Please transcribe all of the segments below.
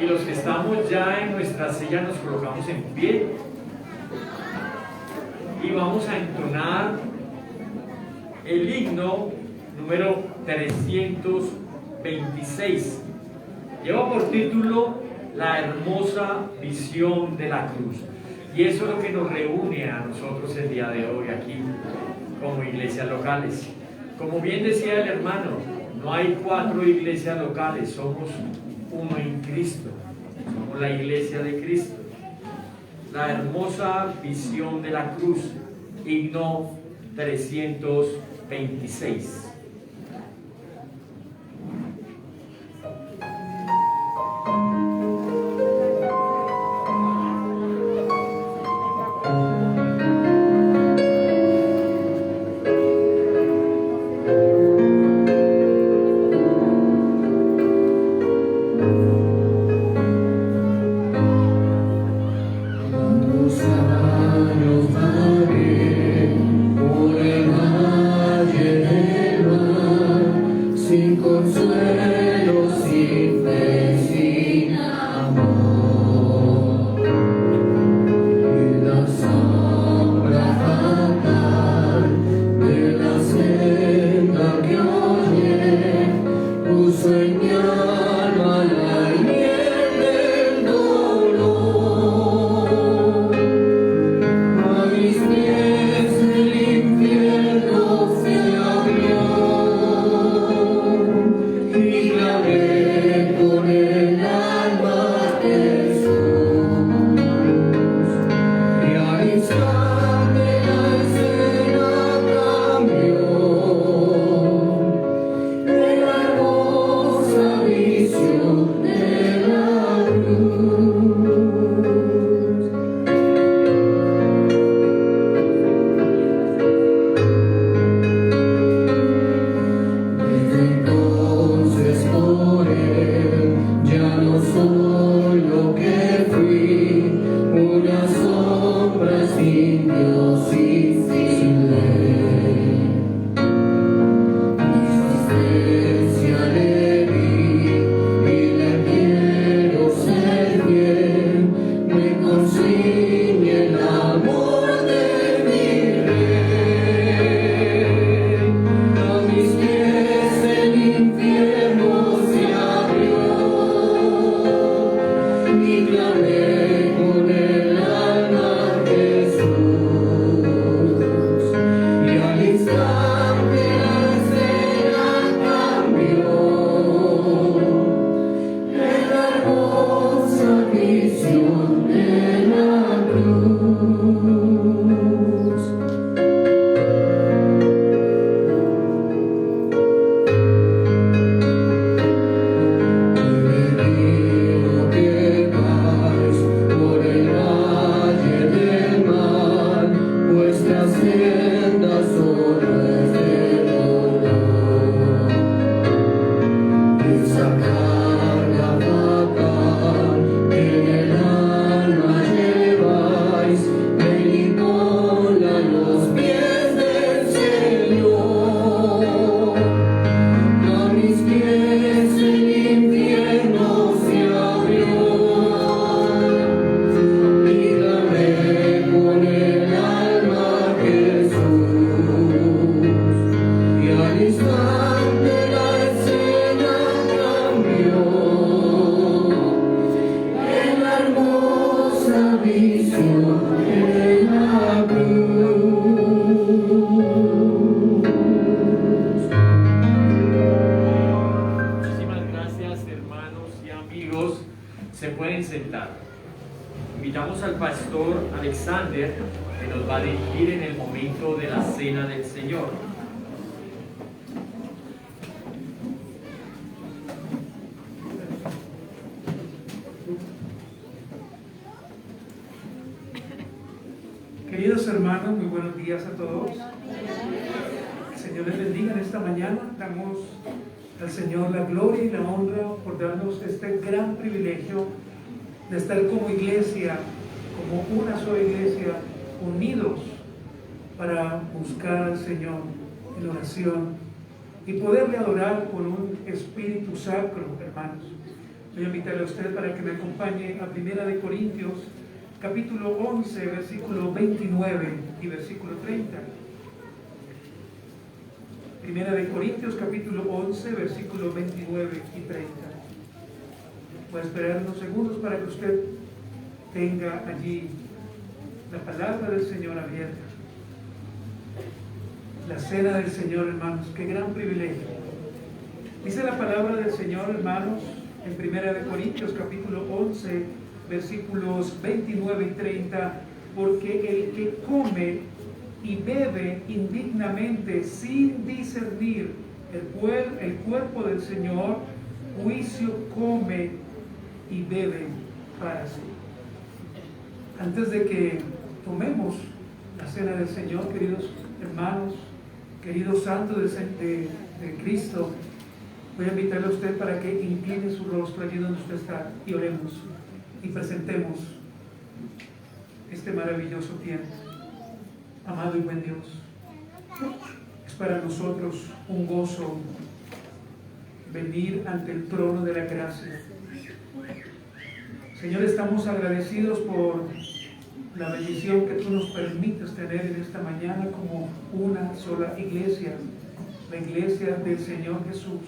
Y los que estamos ya en nuestra silla nos colocamos en pie y vamos a entonar el himno número 326. Lleva por título La hermosa visión de la cruz. Y eso es lo que nos reúne a nosotros el día de hoy aquí como iglesias locales. Como bien decía el hermano, no hay 4 iglesias locales, somos uno en Cristo, somos la iglesia de Cristo. La hermosa visión de la cruz, himno 326. Queridos hermanos, muy buenos días a todos. El Señor les bendiga en esta mañana. Damos al Señor la gloria y la honra por darnos este gran privilegio de estar como iglesia, como una sola iglesia, unidos para buscar al Señor en oración y poderle adorar con un espíritu sacro, hermanos. Voy a invitarle a usted para que me acompañe a 1 Corintios, capítulo 11, versículo 29 y versículo 30. 1 Corintios, capítulo 11, versículo 29 y 30. Voy a esperar unos segundos para que usted tenga allí la palabra del Señor abierta. La cena del Señor, hermanos, qué gran privilegio. Dice la palabra del Señor, hermanos, en 1 Corintios capítulo 11, versículos 29 y 30, porque el que come y bebe indignamente sin discernir el cuerpo del Señor, juicio come y bebe para sí. Antes de que tomemos la cena del Señor, queridos hermanos, queridos santos de Cristo, voy a invitarle a usted para que incline su rostro allí donde usted está y oremos y presentemos este maravilloso tiempo. Amado y buen Dios, es para nosotros un gozo venir ante el trono de la gracia. Señor, estamos agradecidos por la bendición que tú nos permites tener en esta mañana como una sola iglesia, la iglesia del Señor Jesús.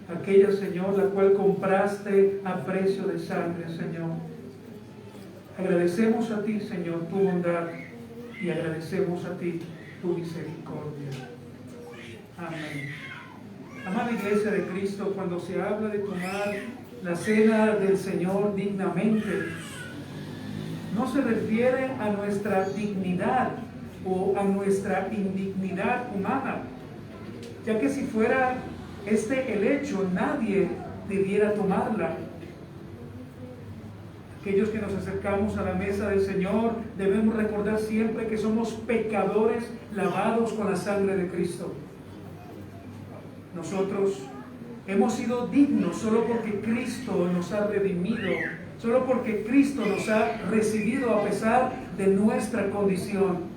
Aquella, Señor, la cual compraste a precio de sangre, Señor. Agradecemos a ti, Señor, tu bondad y agradecemos a ti tu misericordia. Amén. Amada iglesia de Cristo, cuando se habla de tomar la cena del Señor dignamente, no se refiere a nuestra dignidad o a nuestra indignidad humana, ya que si fuera el hecho, nadie debiera tomarla. Aquellos que nos acercamos a la mesa del Señor debemos recordar siempre que somos pecadores lavados con la sangre de Cristo. Nosotros hemos sido dignos solo porque Cristo nos ha redimido, solo porque Cristo nos ha recibido a pesar de nuestra condición.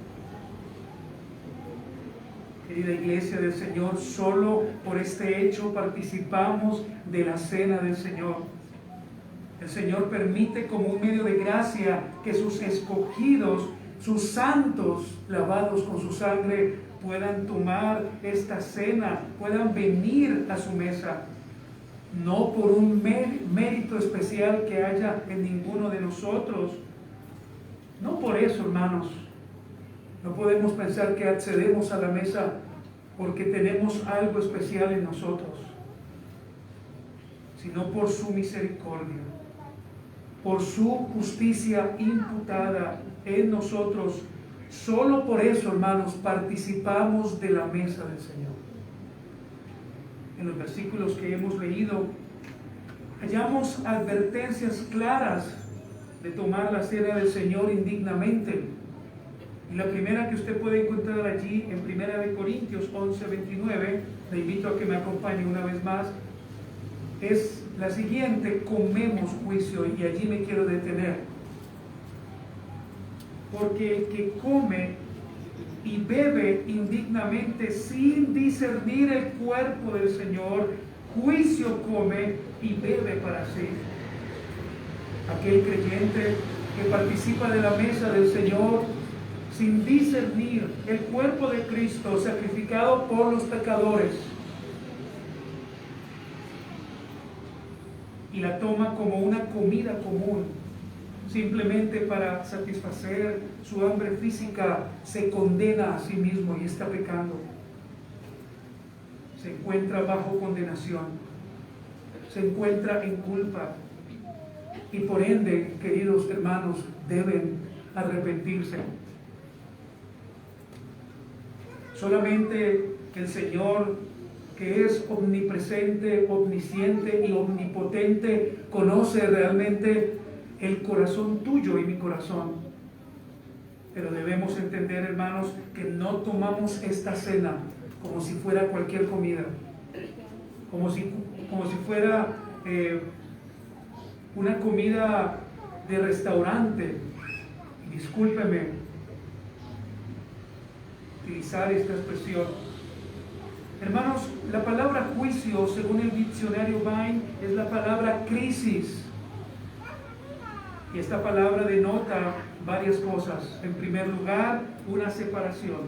Querida iglesia del Señor, solo por este hecho participamos de la cena del Señor. El Señor permite como un medio de gracia que sus escogidos, sus santos, lavados con su sangre, puedan tomar esta cena, puedan venir a su mesa. No por un mérito especial que haya en ninguno de nosotros. No por eso, hermanos. No podemos pensar que accedemos a la mesa porque tenemos algo especial en nosotros, sino por su misericordia, por su justicia imputada en nosotros. Solo por eso, hermanos, participamos de la mesa del Señor. En los versículos que hemos leído, hallamos advertencias claras de tomar la cena del Señor indignamente. Y la primera que usted puede encontrar allí en 1 Corintios 11, 29, le invito a que me acompañe una vez más, es la siguiente: comemos juicio, y allí me quiero detener. Porque el que come y bebe indignamente sin discernir el cuerpo del Señor, juicio come y bebe para sí. Aquel creyente que participa de la mesa del Señor sin discernir el cuerpo de Cristo sacrificado por los pecadores, y la toma como una comida común, simplemente para satisfacer su hambre física, se condena a sí mismo y está pecando. Se encuentra bajo condenación, se encuentra en culpa, y por ende, queridos hermanos, deben arrepentirse. Solamente el Señor, que es omnipresente, omnisciente y omnipotente, conoce realmente el corazón tuyo y mi corazón. Pero debemos entender, hermanos, que no tomamos esta cena como si fuera cualquier comida, como si fuera una comida de restaurante. Y discúlpeme utilizar esta expresión, Hermanos, la palabra juicio, según el diccionario Vine, es la palabra crisis. Y esta palabra denota varias cosas. En primer lugar, una separación.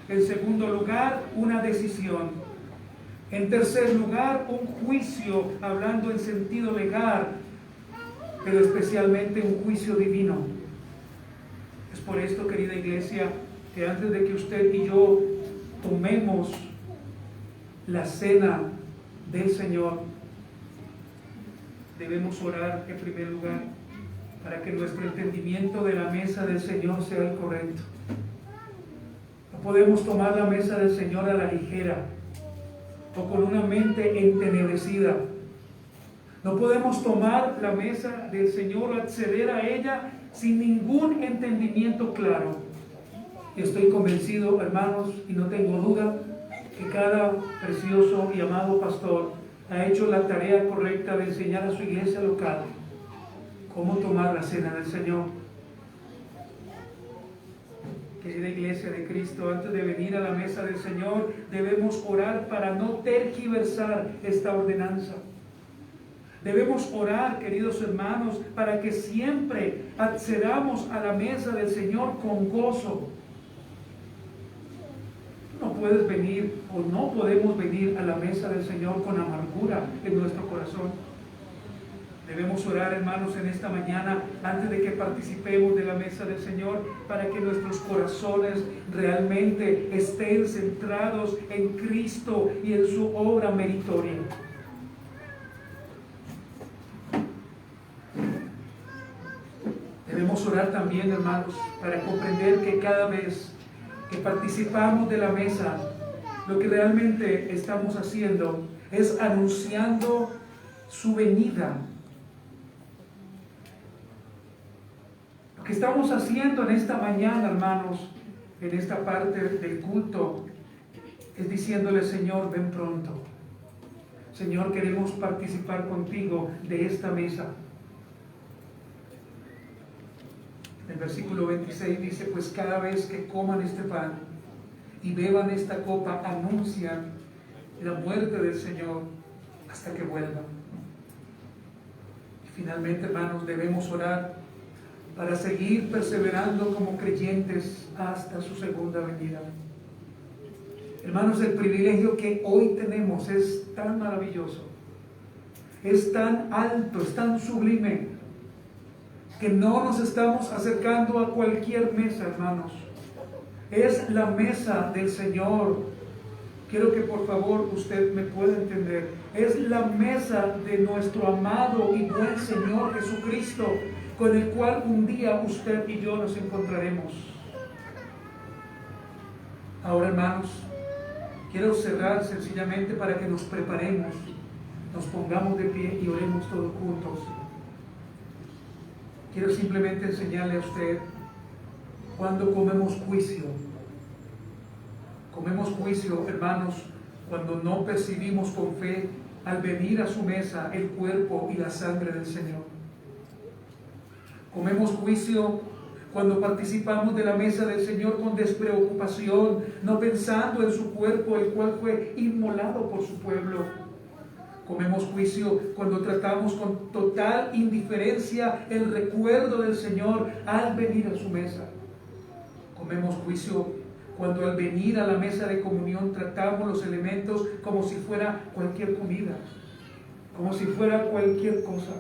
En segundo lugar, una decisión. En tercer lugar, un juicio, hablando en sentido legal, pero especialmente un juicio divino. Es por esto, querida iglesia, que antes de que usted y yo tomemos la cena del Señor, debemos orar en primer lugar para que nuestro entendimiento de la mesa del Señor sea el correcto. No podemos tomar la mesa del Señor a la ligera o con una mente entenebrecida. No podemos tomar la mesa del Señor o acceder a ella sin ningún entendimiento claro. Y estoy convencido, hermanos, y no tengo duda, que cada precioso y amado pastor ha hecho la tarea correcta de enseñar a su iglesia local cómo tomar la cena del Señor. Querida iglesia de Cristo, antes de venir a la mesa del Señor, debemos orar para no tergiversar esta ordenanza. Debemos orar, queridos hermanos, para que siempre accedamos a la mesa del Señor con gozo. No puedes venir o no podemos venir a la mesa del Señor con amargura en nuestro corazón. Debemos orar, hermanos, en esta mañana, antes de que participemos de la mesa del Señor, para que nuestros corazones realmente estén centrados en Cristo y en su obra meritoria. Debemos orar también, hermanos, para comprender que cada vez que participamos de la mesa, lo que realmente estamos haciendo es anunciando su venida. Lo que estamos haciendo en esta mañana, hermanos, en esta parte del culto, es diciéndole: Señor, ven pronto. Señor, queremos participar contigo de esta mesa. El versículo 26 dice: pues cada vez que coman este pan y beban esta copa, anuncian la muerte del Señor hasta que vuelva. Y finalmente, hermanos, debemos orar para seguir perseverando como creyentes hasta su segunda venida. Hermanos, el privilegio que hoy tenemos es tan maravilloso, es tan alto, es tan sublime, que no nos estamos acercando a cualquier mesa, hermanos. Es la mesa del Señor. Quiero que por favor usted me pueda entender. Es la mesa de nuestro amado y buen Señor Jesucristo, con el cual un día usted y yo nos encontraremos. Ahora, hermanos, quiero cerrar sencillamente para que nos preparemos, nos pongamos de pie y oremos todos juntos. Quiero simplemente enseñarle a usted cuando comemos juicio. Comemos juicio, hermanos, cuando no percibimos con fe al venir a su mesa el cuerpo y la sangre del Señor. Comemos juicio cuando participamos de la mesa del Señor con despreocupación, no pensando en su cuerpo, el cual fue inmolado por su pueblo. Comemos juicio cuando tratamos con total indiferencia el recuerdo del Señor al venir a su mesa. Comemos juicio cuando al venir a la mesa de comunión tratamos los elementos como si fuera cualquier comida, como si fuera cualquier cosa.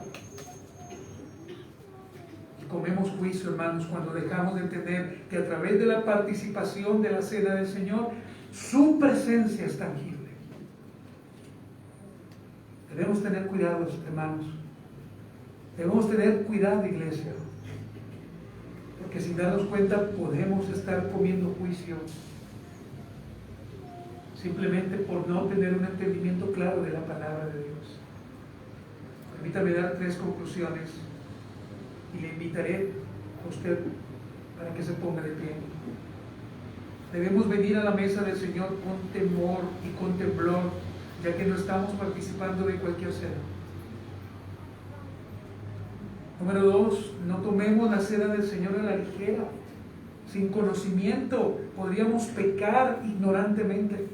Y comemos juicio, hermanos, cuando dejamos de entender que a través de la participación de la cena del Señor, su presencia es tangible. Debemos tener cuidado, hermanos. Debemos tener cuidado, iglesia. Porque sin darnos cuenta podemos estar comiendo juicio simplemente por no tener un entendimiento claro de la palabra de Dios. Permítame dar 3 conclusiones y le invitaré a usted para que se ponga de pie. Debemos venir a la mesa del Señor con temor y con temblor, ya que no estamos participando de cualquier cena. Número 2, no tomemos la cena del Señor a la ligera. Sin conocimiento podríamos pecar ignorantemente.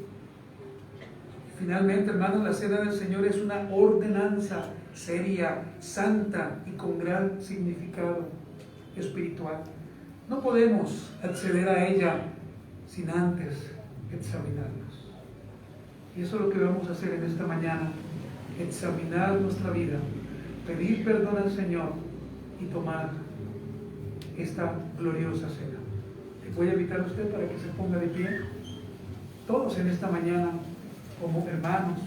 Finalmente, hermanos, la cena del Señor es una ordenanza seria, santa y con gran significado espiritual. No podemos acceder a ella sin antes examinarnos. Y eso es lo que vamos a hacer en esta mañana: examinar nuestra vida, pedir perdón al Señor y tomar esta gloriosa cena. Voy a invitar a usted para que se ponga de pie, todos en esta mañana como hermanos,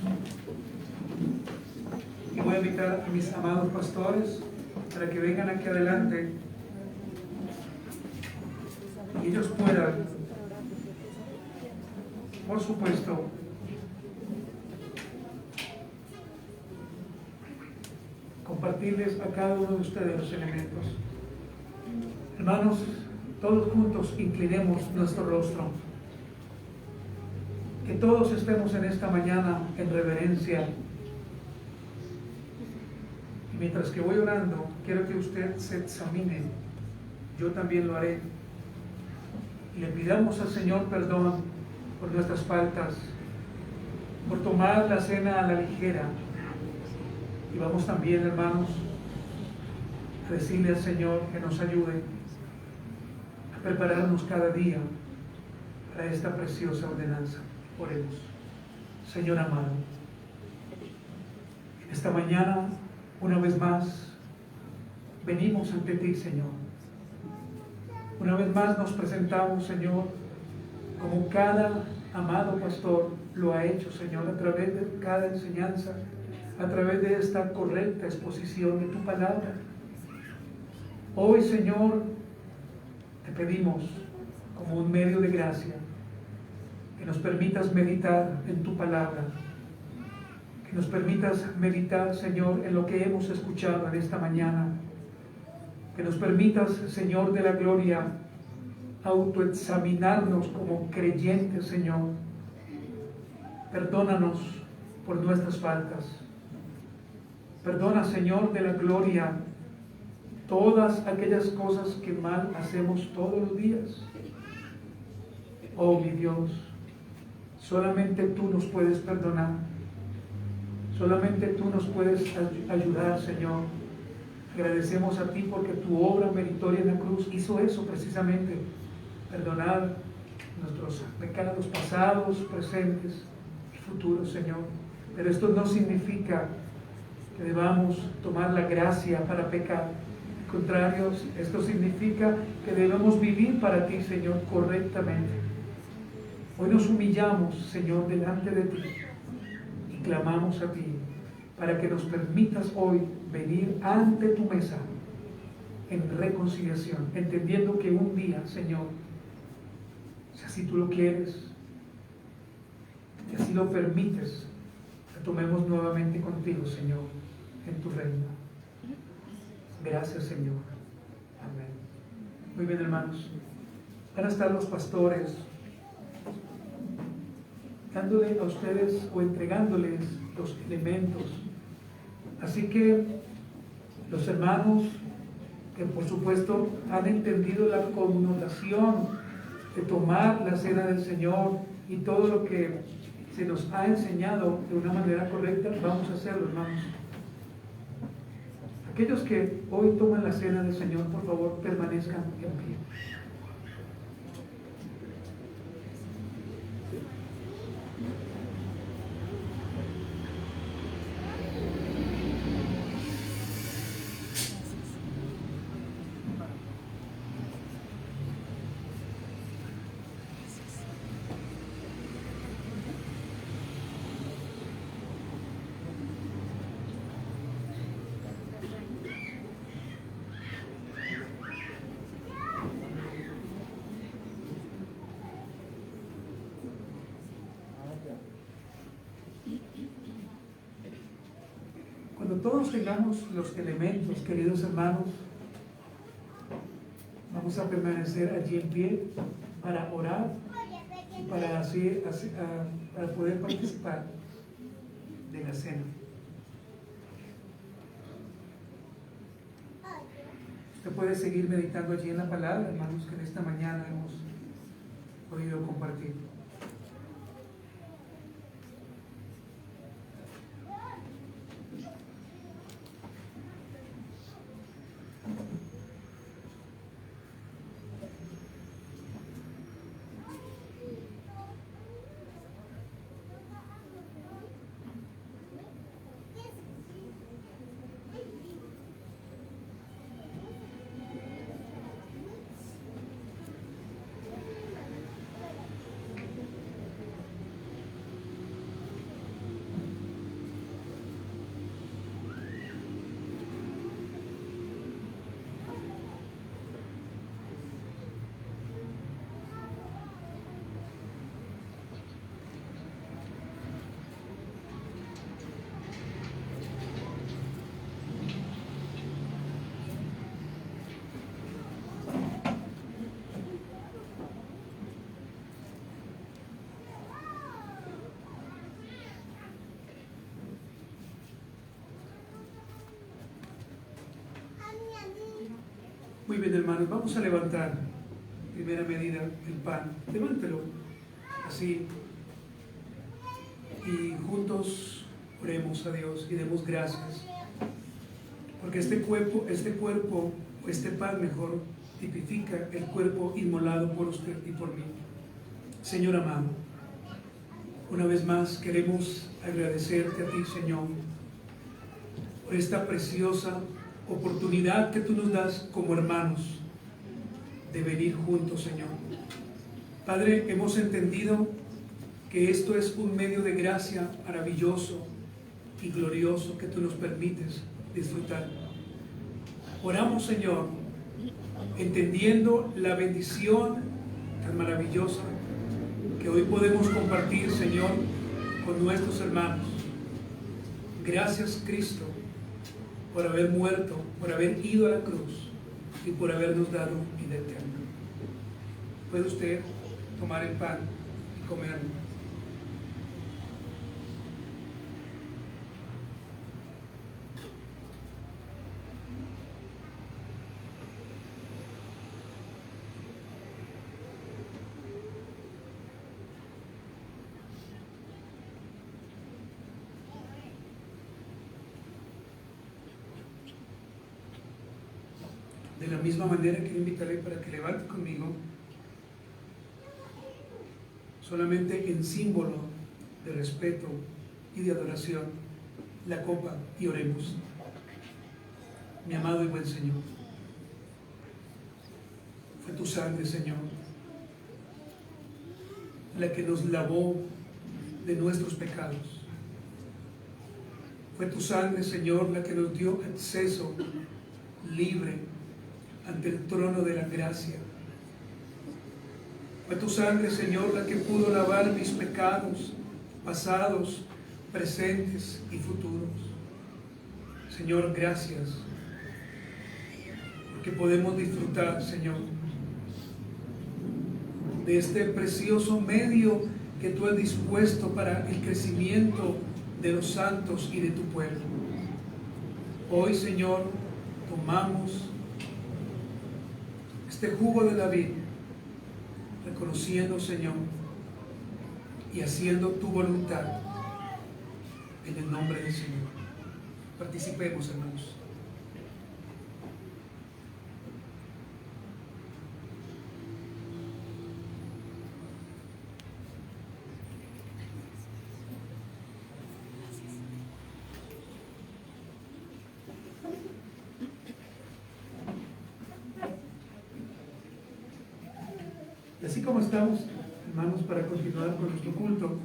y voy a invitar a mis amados pastores para que vengan aquí adelante y ellos puedan, por supuesto, compartirles a cada uno de ustedes los elementos. Hermanos, todos juntos inclinemos nuestro rostro. Que todos estemos en esta mañana en reverencia. Y mientras que voy orando, quiero que usted se examine. Yo también lo haré. Y le pidamos al Señor perdón por nuestras faltas, por tomar la cena a la ligera. Y vamos también, hermanos, a decirle al Señor que nos ayude a prepararnos cada día para esta preciosa ordenanza. Oremos. Señor amado, en esta mañana, una vez más, venimos ante ti, Señor. Una vez más nos presentamos, Señor, como cada amado pastor lo ha hecho, Señor, a través de cada enseñanza, a través de esta correcta exposición de tu palabra. Hoy, Señor, te pedimos, como un medio de gracia, que nos permitas meditar en tu palabra, que nos permitas meditar, Señor, en lo que hemos escuchado en esta mañana, que nos permitas, Señor de la gloria, autoexaminarnos como creyentes, Señor. Perdónanos por nuestras faltas. Perdona, Señor de la gloria, todas aquellas cosas que mal hacemos todos los días. Oh, mi Dios, solamente tú nos puedes perdonar. Solamente tú nos puedes ayudar, Señor. Agradecemos a ti porque tu obra meritoria en la cruz hizo eso precisamente: perdonar nuestros pecados pasados, presentes y futuros, Señor. Pero esto no significa que debamos tomar la gracia para pecar. Al contrario, esto significa que debemos vivir para ti, Señor, correctamente. Hoy nos humillamos, Señor, delante de ti y clamamos a ti para que nos permitas hoy venir ante tu mesa en reconciliación, entendiendo que un día, Señor, si así tú lo quieres, si así lo permites, tomemos nuevamente contigo, Señor, en tu reino. Gracias, Señor. Amén. Muy bien, hermanos. Van a estar los pastores dándole a ustedes o entregándoles los elementos. Así que los hermanos que por supuesto han entendido la connotación de tomar la cena del Señor y todo lo que se nos ha enseñado de una manera correcta, vamos a hacerlo, hermanos. Aquellos que hoy toman la cena del Señor, por favor, permanezcan en pie. Cuando todos tengamos los elementos, queridos hermanos, vamos a permanecer allí en pie para orar y para poder participar de la cena. Usted puede seguir meditando allí en la palabra, hermanos, que en esta mañana hemos podido compartir. Muy bien, hermanos, vamos a levantar, primera medida, el pan. Levántelo, así. Y juntos oremos a Dios y demos gracias. Porque este cuerpo, o este pan mejor, tipifica el cuerpo inmolado por usted y por mí. Señor amado, una vez más queremos agradecerte a ti, Señor, por esta preciosa oportunidad que tú nos das como hermanos de venir juntos, Señor. Padre, hemos entendido que esto es un medio de gracia maravilloso y glorioso que tú nos permites disfrutar. Oramos, Señor, entendiendo la bendición tan maravillosa que hoy podemos compartir, Señor, con nuestros hermanos. Gracias, Cristo, por haber muerto, por haber ido a la cruz y por habernos dado vida eterna. ¿Puede usted tomar el pan y comerlo? De la misma manera quiero invitarle para que levante conmigo, solamente en símbolo de respeto y de adoración, la copa y oremos. Mi amado y buen Señor, fue tu sangre, Señor, la que nos lavó de nuestros pecados. Fue tu sangre, Señor, la que nos dio acceso libre ante el trono de la gracia. Fue tu sangre, Señor, la que pudo lavar mis pecados pasados, presentes y futuros. Señor, gracias, porque podemos disfrutar, Señor, de este precioso medio que tú has dispuesto para el crecimiento de los santos y de tu pueblo. Hoy, Señor, tomamos este jugo de la vida, reconociendo, Señor, y haciendo tu voluntad en el nombre del Señor. Participemos, hermanos. Y así como estamos, hermanos, para continuar con nuestro culto,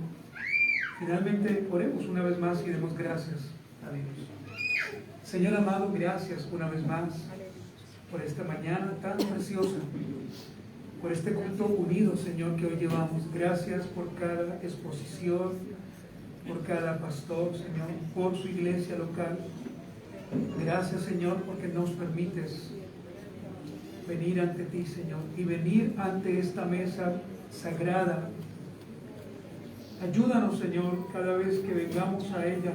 finalmente oremos una vez más y demos gracias a Dios. Señor amado, gracias una vez más por esta mañana tan preciosa, por este culto unido, Señor, que hoy llevamos. Gracias por cada exposición, por cada pastor, Señor, por su iglesia local. Gracias, Señor, porque nos permites venir ante ti, Señor, y venir ante esta mesa sagrada. Ayúdanos, Señor, cada vez que vengamos a ella,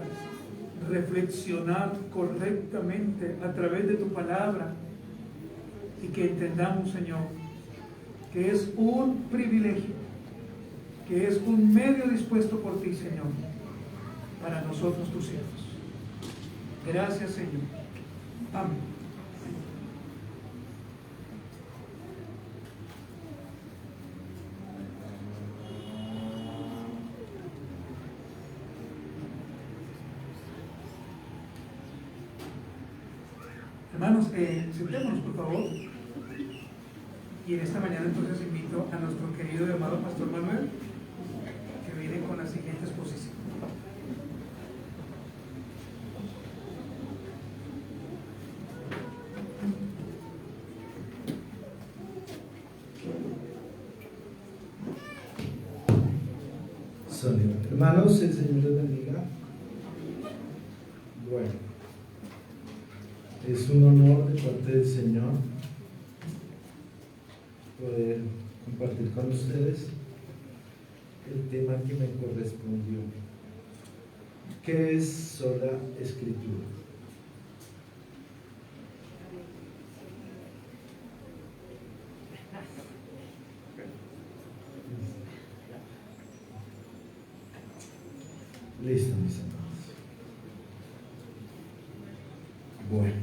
reflexionar correctamente a través de tu palabra y que entendamos, Señor, que es un privilegio, que es un medio dispuesto por ti, Señor, para nosotros tus hijos. Gracias, Señor. Amén. Hermanos, sentémonos por favor. Y en esta mañana entonces invito a nuestro querido y amado Pastor Manuel, que viene con la siguiente exposición. Hermanos, el Señor les bendiga. Bueno, es un honor de parte del Señor poder compartir con ustedes el tema que me correspondió, que es sola Escritura. Bueno,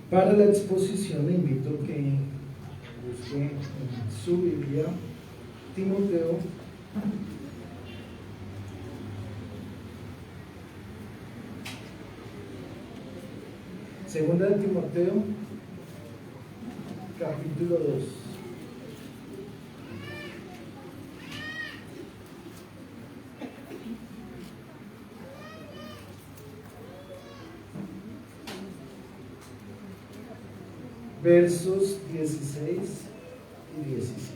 para la exposición le invito a que busque en su Biblia Timoteo, segunda de Timoteo, capítulo 2. Versos 16 y 17.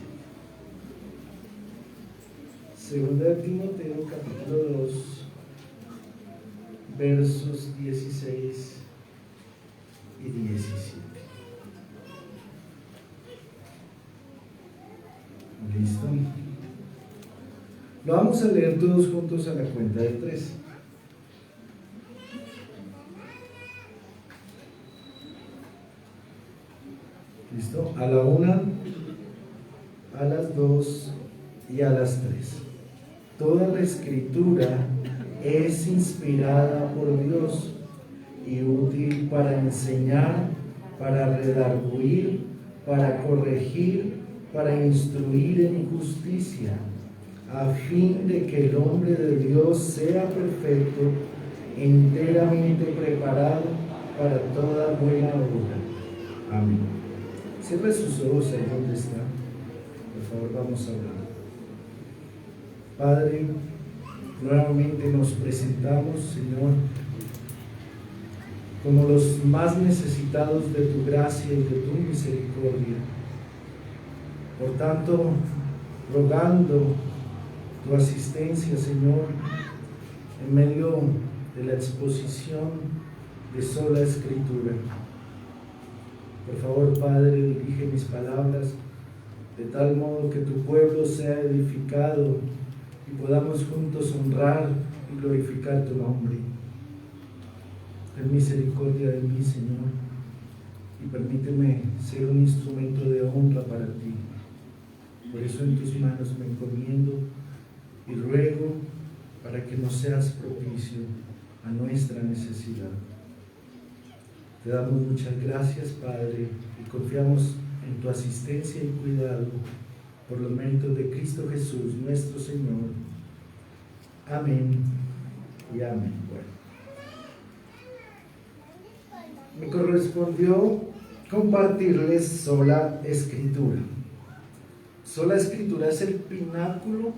Segunda de Timoteo, capítulo 2, versos 16 y 17. ¿Listo? Lo vamos a leer todos juntos a la cuenta de 3. ¿Listo? A la 1, a las 2 y a las 3. Toda la escritura es inspirada por Dios y útil para enseñar, para redarguir, para corregir, para instruir en justicia, a fin de que el hombre de Dios sea perfecto, enteramente preparado para toda buena obra. Amén. Cierre sus ojos ahí donde está. Por favor, vamos a hablar. Padre, nuevamente nos presentamos, Señor, como los más necesitados de tu gracia y de tu misericordia. Por tanto, rogando tu asistencia, Señor, en medio de la exposición de sola Escritura. Por favor, Padre, dirige mis palabras de tal modo que tu pueblo sea edificado y podamos juntos honrar y glorificar tu nombre. Ten misericordia de mí, Señor, y permíteme ser un instrumento de honra para ti. Por eso en tus manos me encomiendo y ruego para que nos seas propicio a nuestra necesidad. Te damos muchas gracias, Padre, y confiamos en tu asistencia y cuidado por los méritos de Cristo Jesús, nuestro Señor. Amén y amén. Bueno, me correspondió compartirles sola Escritura. Sola Escritura es el pináculo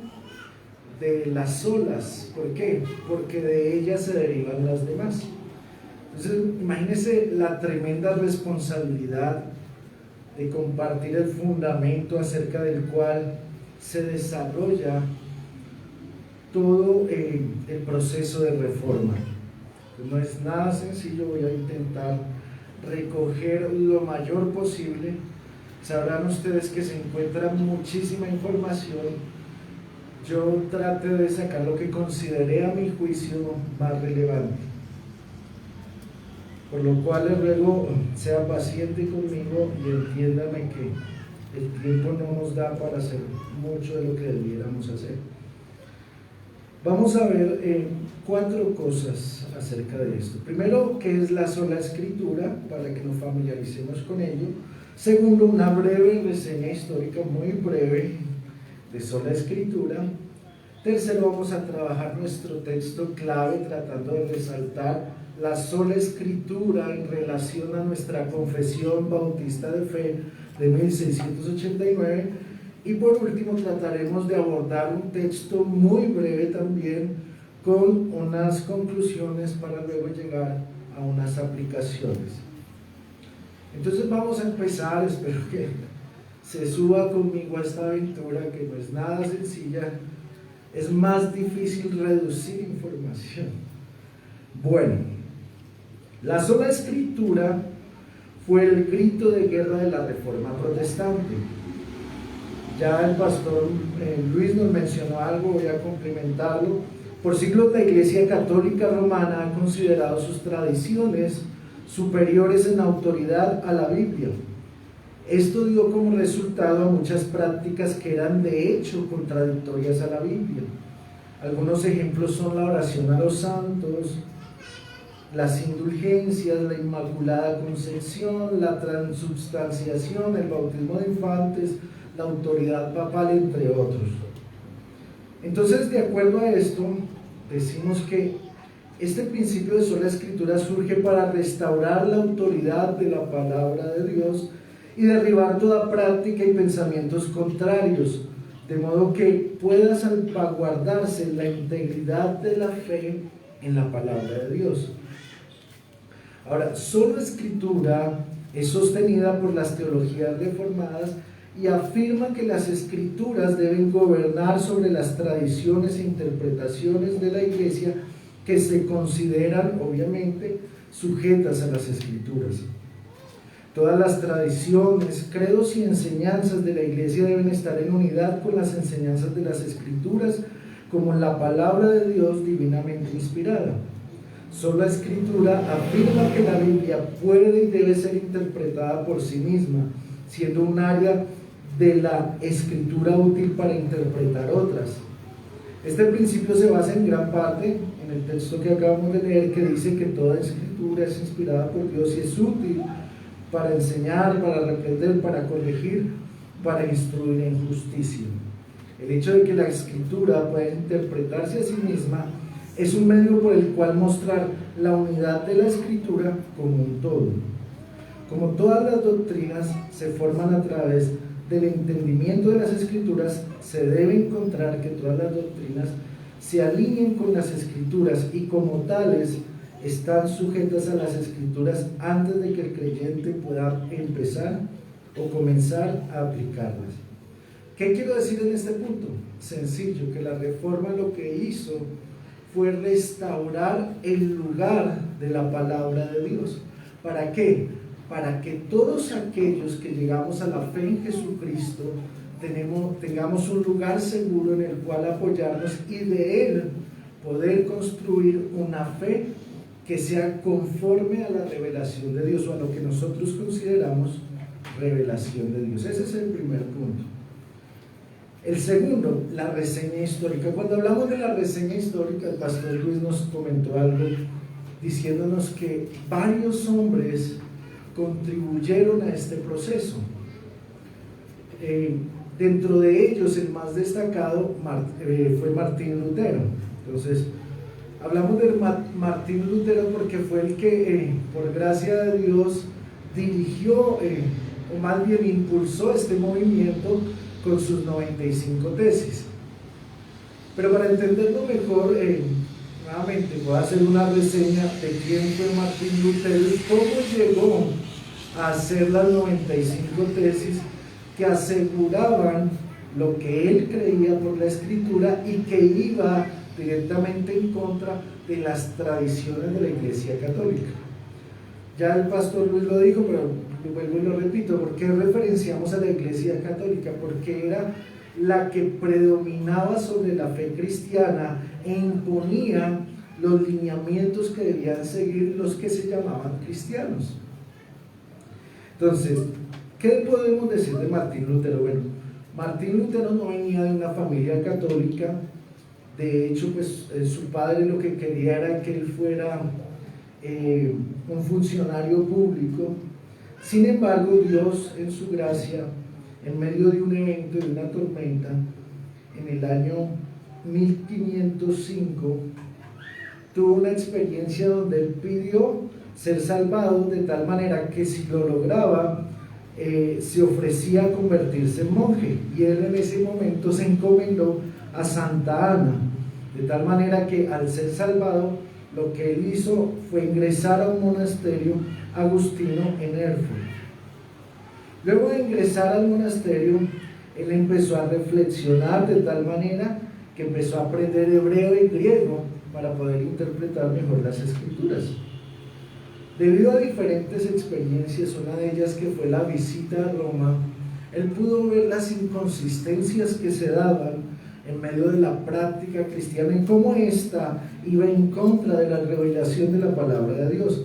de las solas. ¿Por qué? Porque de ellas se derivan las demás. Entonces, imagínense la tremenda responsabilidad de compartir el fundamento acerca del cual se desarrolla todo el proceso de reforma. Pues no es nada sencillo, voy a intentar recoger lo mayor posible. Sabrán ustedes que se encuentra muchísima información. Yo traté de sacar lo que consideré a mi juicio más relevante. Por lo cual les ruego sea paciente conmigo y entiéndame que el tiempo no nos da para hacer mucho de lo que debiéramos hacer. Vamos a ver 4 cosas acerca de esto. Primero, ¿qué es la sola Escritura? Para que nos familiaricemos con ello. Segundo, una breve reseña histórica, muy breve, de sola Escritura. Tercero, vamos a trabajar nuestro texto clave tratando de resaltar la sola Escritura en relación a nuestra Confesión Bautista de Fe de 1689. Y por último trataremos de abordar un texto muy breve también con unas conclusiones para luego llegar a unas aplicaciones. Entonces vamos a empezar, espero que se suba conmigo a esta aventura que no es nada sencilla, es más difícil reducir información. Bueno, la sola Escritura fue el grito de guerra de la Reforma Protestante. Ya el pastor Luis nos mencionó algo, voy a complementarlo. Por siglos la Iglesia Católica Romana ha considerado sus tradiciones superiores en autoridad a la Biblia. Esto dio como resultado a muchas prácticas que eran de hecho contradictorias a la Biblia. Algunos ejemplos son la oración a los santos, las indulgencias, la Inmaculada Concepción, la transubstanciación, el bautismo de infantes, la autoridad papal, entre otros. Entonces, de acuerdo a esto, decimos que este principio de sola escritura surge para restaurar la autoridad de la palabra de Dios y derribar toda práctica y pensamientos contrarios, de modo que pueda salvaguardarse la integridad de la fe en la palabra de Dios. Ahora, sola escritura es sostenida por las teologías reformadas y afirma que las escrituras deben gobernar sobre las tradiciones e interpretaciones de la Iglesia que se consideran, obviamente, sujetas a las escrituras. Todas las tradiciones, credos y enseñanzas de la Iglesia deben estar en unidad con las enseñanzas de las escrituras, como la palabra de Dios divinamente inspirada. Solo la escritura afirma que la Biblia puede y debe ser interpretada por sí misma, siendo un área de la escritura útil para interpretar otras. Este principio se basa en gran parte en el texto que acabamos de leer, que dice que toda escritura es inspirada por Dios y es útil para enseñar, para reprender, para corregir, para instruir en justicia. El hecho de que la escritura pueda interpretarse a sí misma es un medio por el cual mostrar la unidad de la escritura como un todo. Como todas las doctrinas se forman a través del entendimiento de las escrituras, se debe encontrar que todas las doctrinas se alineen con las escrituras y como tales están sujetas a las escrituras antes de que el creyente pueda empezar o comenzar a aplicarlas. ¿Qué quiero decir en este punto? Sencillo, que la reforma lo que hizo fue restaurar el lugar de la palabra de Dios. ¿Para qué? Para que todos aquellos que llegamos a la fe en Jesucristo tengamos un lugar seguro en el cual apoyarnos y de él poder construir una fe que sea conforme a la revelación de Dios o a lo que nosotros consideramos revelación de Dios. Ese es el primer punto. El segundo, la reseña histórica. Cuando hablamos de la reseña histórica, el pastor Luis nos comentó algo diciéndonos que varios hombres contribuyeron a este proceso. Dentro de ellos, el más destacado fue Martín Lutero. Entonces, hablamos de Martín Lutero porque fue el que, por gracia de Dios, dirigió, o más bien impulsó este movimiento con sus 95 tesis. Pero para entenderlo mejor, nuevamente voy a hacer una reseña de quién fue Martín Lutero y cómo llegó a hacer las 95 tesis que aseguraban lo que él creía por la escritura y que iba directamente en contra de las tradiciones de la Iglesia Católica. Ya el pastor Luis lo dijo, pero vuelvo y lo repito, ¿por qué referenciamos a la Iglesia Católica? Porque era la que predominaba sobre la fe cristiana e imponía los lineamientos que debían seguir los que se llamaban cristianos. Entonces, ¿qué podemos decir de Martín Lutero? Bueno, Martín Lutero no venía de una familia católica. De hecho, pues su padre lo que quería era que él fuera un funcionario público. Sin embargo, Dios en su gracia, en medio de un evento, de una tormenta, en el año 1505, tuvo una experiencia donde él pidió ser salvado, de tal manera que si lo lograba, se ofrecía a convertirse en monje, y él en ese momento se encomendó a Santa Ana, de tal manera que al ser salvado, lo que él hizo fue ingresar a un monasterio agustino en Erfurt. Luego de ingresar al monasterio, él empezó a reflexionar de tal manera que empezó a aprender hebreo y griego para poder interpretar mejor las escrituras. Debido a diferentes experiencias, una de ellas que fue la visita a Roma, él pudo ver las inconsistencias que se daban en medio de la práctica cristiana y cómo ésta iba en contra de la revelación de la palabra de Dios,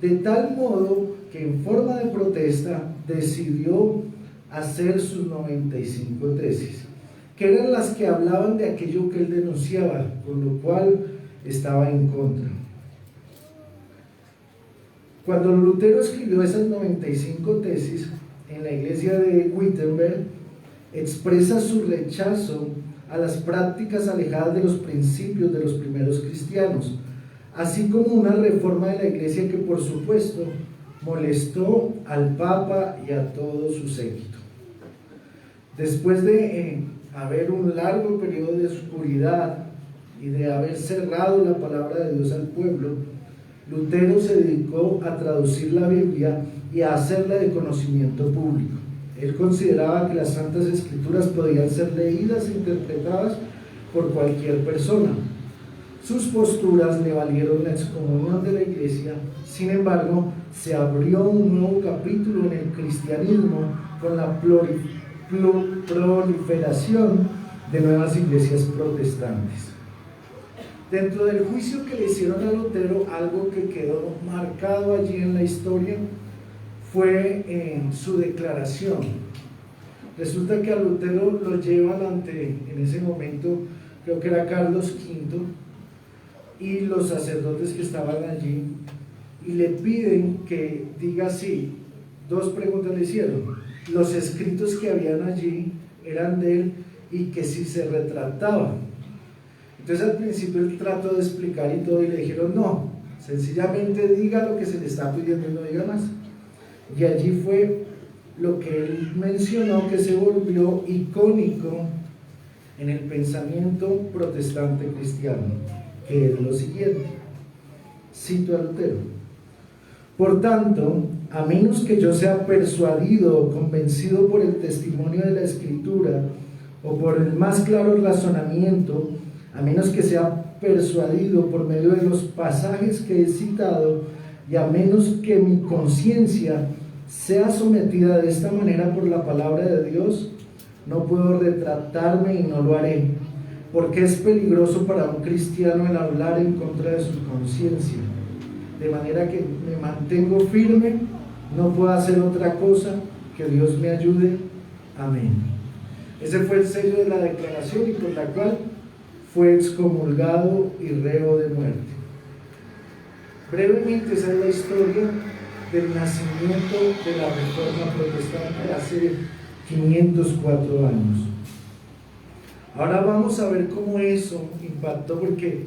de tal modo que en forma de protesta decidió hacer sus 95 tesis, que eran las que hablaban de aquello que él denunciaba, con lo cual estaba en contra. Cuando Lutero escribió esas 95 tesis en la iglesia de Wittenberg, expresa su rechazo a las prácticas alejadas de los principios de los primeros cristianos, así como una reforma de la iglesia que por supuesto molestó al Papa y a todo su séquito. Después de haber un largo periodo de oscuridad y de haber cerrado la palabra de Dios al pueblo, Lutero se dedicó a traducir la Biblia y a hacerla de conocimiento público. Él consideraba que las Santas Escrituras podían ser leídas e interpretadas por cualquier persona. Sus posturas le valieron la excomunión de la iglesia. Sin embargo, se abrió un nuevo capítulo en el cristianismo con la proliferación de nuevas iglesias protestantes. Dentro del juicio que le hicieron a Lutero, algo que quedó marcado allí en la historia fue en su declaración. Resulta que a Lutero lo llevan ante, en ese momento, creo que era Carlos V, y los sacerdotes que estaban allí, y le piden que diga sí. Dos preguntas le hicieron: los escritos que habían allí eran de él y que si se retractaba. Entonces al principio él trató de explicar y todo, y le dijeron no, sencillamente diga lo que se le está pidiendo y no diga más. Y allí fue lo que él mencionó, que se volvió icónico en el pensamiento protestante cristiano, que es lo siguiente. Cito a Lutero: por tanto, a menos que yo sea persuadido o convencido por el testimonio de la Escritura o por el más claro razonamiento, a menos que sea persuadido por medio de los pasajes que he citado, y a menos que mi conciencia sea sometida de esta manera por la palabra de Dios, no puedo retractarme y no lo haré, porque es peligroso para un cristiano el hablar en contra de su conciencia, de manera que me mantengo firme, no puedo hacer otra cosa, que Dios me ayude. Amén. Ese fue el sello de la declaración, y por la cual fue excomulgado y reo de muerte. Brevemente, esa es la historia del nacimiento de la Reforma Protestante hace 504 años. Ahora vamos a ver cómo eso impactó, porque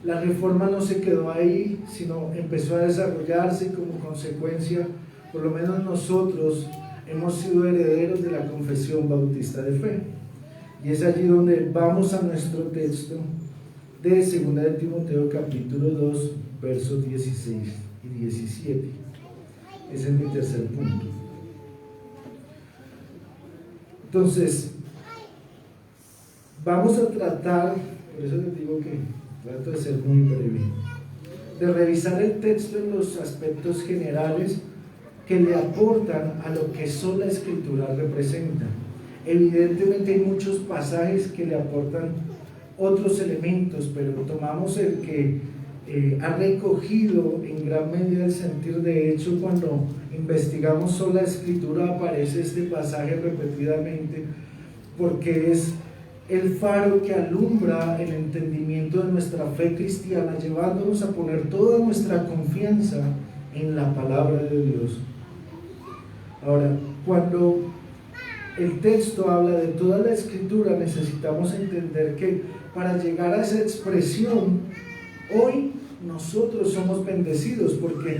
la Reforma no se quedó ahí, sino empezó a desarrollarse, y como consecuencia, por lo menos nosotros hemos sido herederos de la Confesión Bautista de Fe. Y es allí donde vamos a nuestro texto de 2 de Timoteo capítulo 2, versos 16 y 17. Ese es mi tercer punto. Entonces, vamos a tratar, por eso les digo que trato de ser muy breve, de revisar el texto en los aspectos generales que le aportan a lo que sola Escritura representa. Evidentemente hay muchos pasajes que le aportan otros elementos, pero tomamos el que ha recogido en gran medida el sentir. De hecho, cuando investigamos sola Escritura aparece este pasaje repetidamente, porque es el faro que alumbra el entendimiento de nuestra fe cristiana, llevándonos a poner toda nuestra confianza en la palabra de Dios. Ahora, cuando el texto habla de toda la Escritura, necesitamos entender que para llegar a esa expresión, hoy nosotros somos bendecidos, porque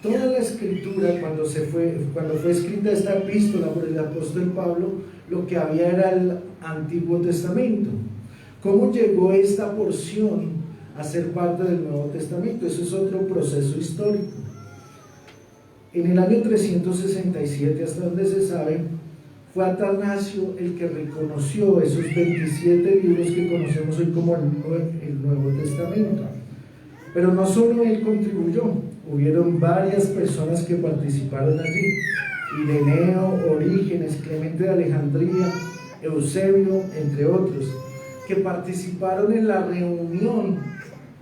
toda la Escritura, cuando fue escrita esta epístola por el apóstol Pablo, lo que había era el Antiguo Testamento. ¿Cómo llegó esta porción a ser parte del Nuevo Testamento? Eso es otro proceso histórico. En el año 367, hasta donde se sabe, fue Atanasio el que reconoció esos 27 libros que conocemos hoy como el Nuevo Testamento. Pero no solo él contribuyó, hubieron varias personas que participaron allí: Ireneo, Orígenes, Clemente de Alejandría, Eusebio, entre otros, que participaron en la reunión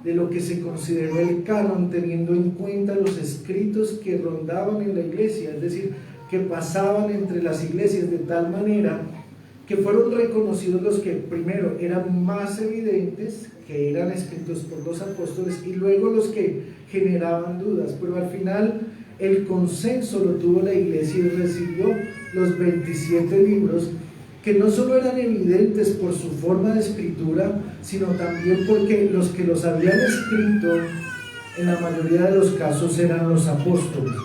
de lo que se consideró el canon, teniendo en cuenta los escritos que rondaban en la iglesia, es decir, que pasaban entre las iglesias, de tal manera que fueron reconocidos los que primero eran más evidentes, que eran escritos por los apóstoles, y luego los que generaban dudas, pero al final el consenso lo tuvo la iglesia y recibió los 27 libros, que no solo eran evidentes por su forma de escritura, sino también porque los que los habían escrito en la mayoría de los casos eran los apóstoles.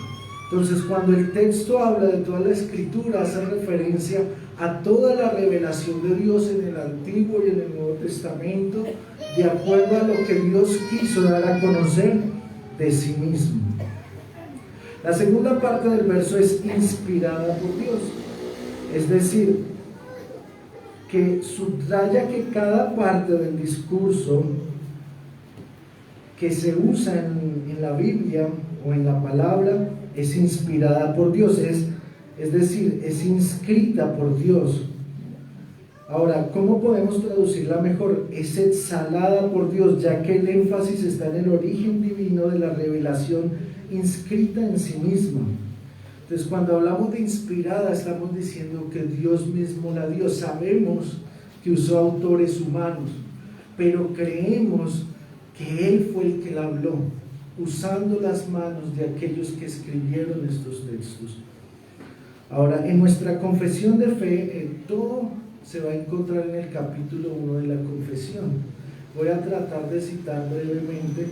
Entonces, cuando el texto habla de toda la escritura, hace referencia a toda la revelación de Dios en el Antiguo y en el Nuevo Testamento, de acuerdo a lo que Dios quiso dar a conocer de sí mismo. La segunda parte del verso es inspirada por Dios, es decir, que subraya que cada parte del discurso que se usa en la Biblia o en la palabra es inspirada por Dios, es decir, es inscrita por Dios. Ahora, ¿cómo podemos traducirla mejor? Es exhalada por Dios, ya que el énfasis está en el origen divino de la revelación inscrita en sí misma. Entonces, cuando hablamos de inspirada, estamos diciendo que Dios mismo la dio. Sabemos que usó autores humanos, pero creemos que Él fue el que la habló, usando las manos de aquellos que escribieron estos textos. Ahora, en nuestra confesión de fe, todo se va a encontrar en el capítulo 1 de la confesión. Voy a tratar de citar brevemente,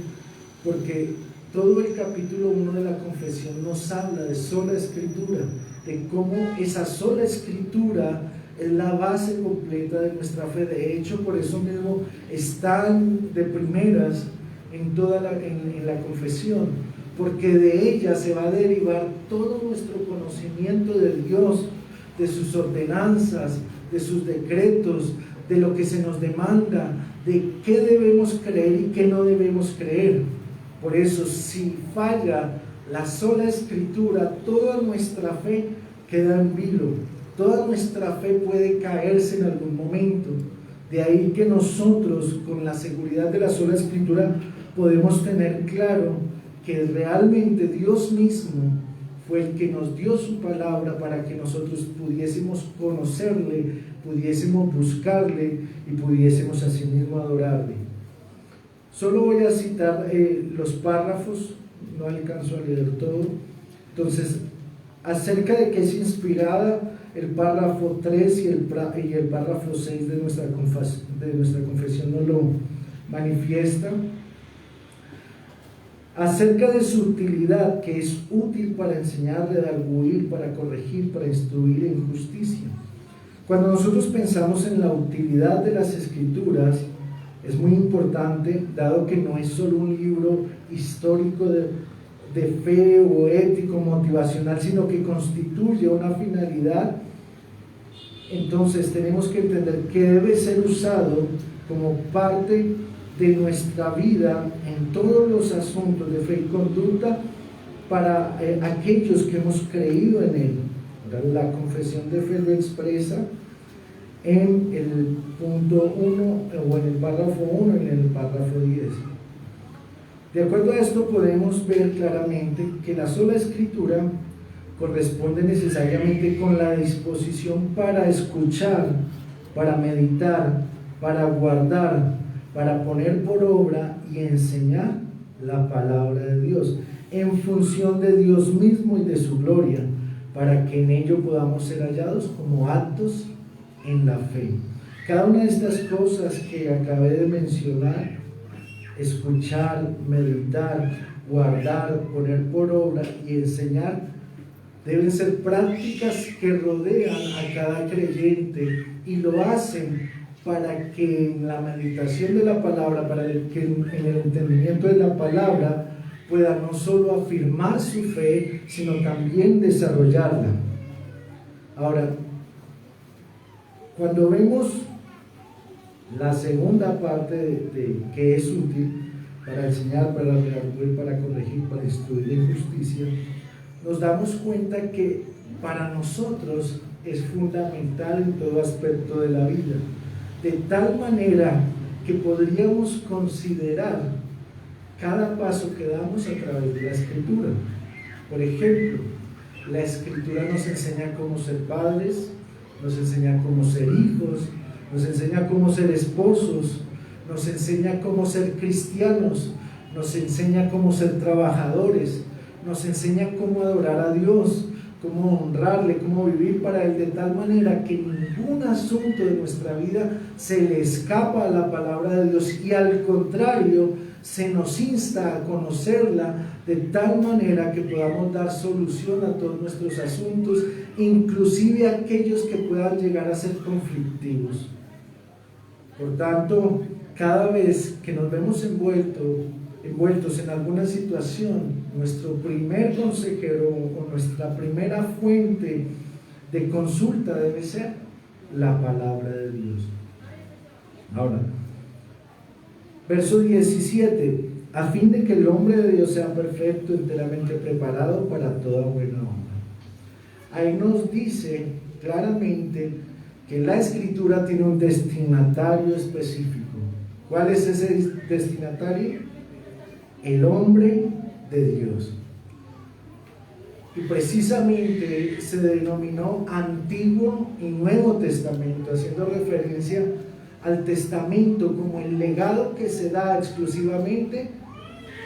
porque todo el capítulo 1 de la confesión nos habla de sola escritura, de cómo esa sola escritura es la base completa de nuestra fe. De hecho, por eso mismo están de primeras en la confesión, porque de ella se va a derivar todo nuestro conocimiento de Dios, de sus ordenanzas, de sus decretos, de lo que se nos demanda, de qué debemos creer y qué no debemos creer. Por eso, si falla la sola escritura, toda nuestra fe queda en vilo, toda nuestra fe puede caerse en algún momento. De ahí que nosotros, con la seguridad de la sola escritura, podemos tener claro que realmente Dios mismo fue el que nos dio su palabra para que nosotros pudiésemos conocerle, pudiésemos buscarle y pudiésemos asimismo adorarle. Solo voy a citar los párrafos, no alcanzo a leer todo. Entonces, acerca de que es inspirada, el párrafo 3 y el párrafo 6 de nuestra confesión nos lo manifiesta. Acerca de su utilidad, que es útil para enseñar, redarguir, para corregir, para instruir en justicia. Cuando nosotros pensamos en la utilidad de las Escrituras, es muy importante, dado que no es solo un libro histórico de fe o ético, motivacional, sino que constituye una finalidad. Entonces tenemos que entender que debe ser usado como parte de nuestra vida en todos los asuntos de fe y conducta para aquellos que hemos creído en Él. La confesión de fe lo expresa en el punto 1 o en el párrafo 1 y en el párrafo 10. De acuerdo a esto podemos ver claramente que la sola escritura corresponde necesariamente con la disposición para escuchar, para meditar, para guardar, para poner por obra y enseñar la palabra de Dios, en función de Dios mismo y de su gloria, para que en ello podamos ser hallados como aptos en la fe. Cada una de estas cosas que acabé de mencionar, escuchar, meditar, guardar, poner por obra y enseñar, deben ser prácticas que rodean a cada creyente y lo hacen para que en la meditación de la palabra, para que en el entendimiento de la palabra pueda no solo afirmar su fe, sino también desarrollarla. Ahora, cuando vemos la segunda parte de que es útil para enseñar, para redarguir, para corregir, para instruir en justicia, nos damos cuenta que para nosotros es fundamental en todo aspecto de la vida, de tal manera que podríamos considerar cada paso que damos a través de la Escritura. Por ejemplo, la Escritura nos enseña cómo ser padres, nos enseña cómo ser hijos, nos enseña cómo ser esposos, nos enseña cómo ser cristianos, nos enseña cómo ser trabajadores, nos enseña cómo adorar a Dios, cómo honrarle, cómo vivir para Él, de tal manera que ningún asunto de nuestra vida se le escapa a la palabra de Dios, y al contrario, se nos insta a conocerla de tal manera que podamos dar solución a todos nuestros asuntos, inclusive aquellos que puedan llegar a ser conflictivos. Por tanto, cada vez que nos vemos envueltos en alguna situación, nuestro primer consejero o nuestra primera fuente de consulta debe ser la palabra de Dios. Ahora, verso 17: a fin de que el hombre de Dios sea perfecto, enteramente preparado para toda buena obra. Ahí nos dice claramente que la Escritura tiene un destinatario específico. ¿Cuál es ese destinatario? El hombre de Dios. Y precisamente se denominó Antiguo y Nuevo Testamento, haciendo referencia al testamento como el legado que se da exclusivamente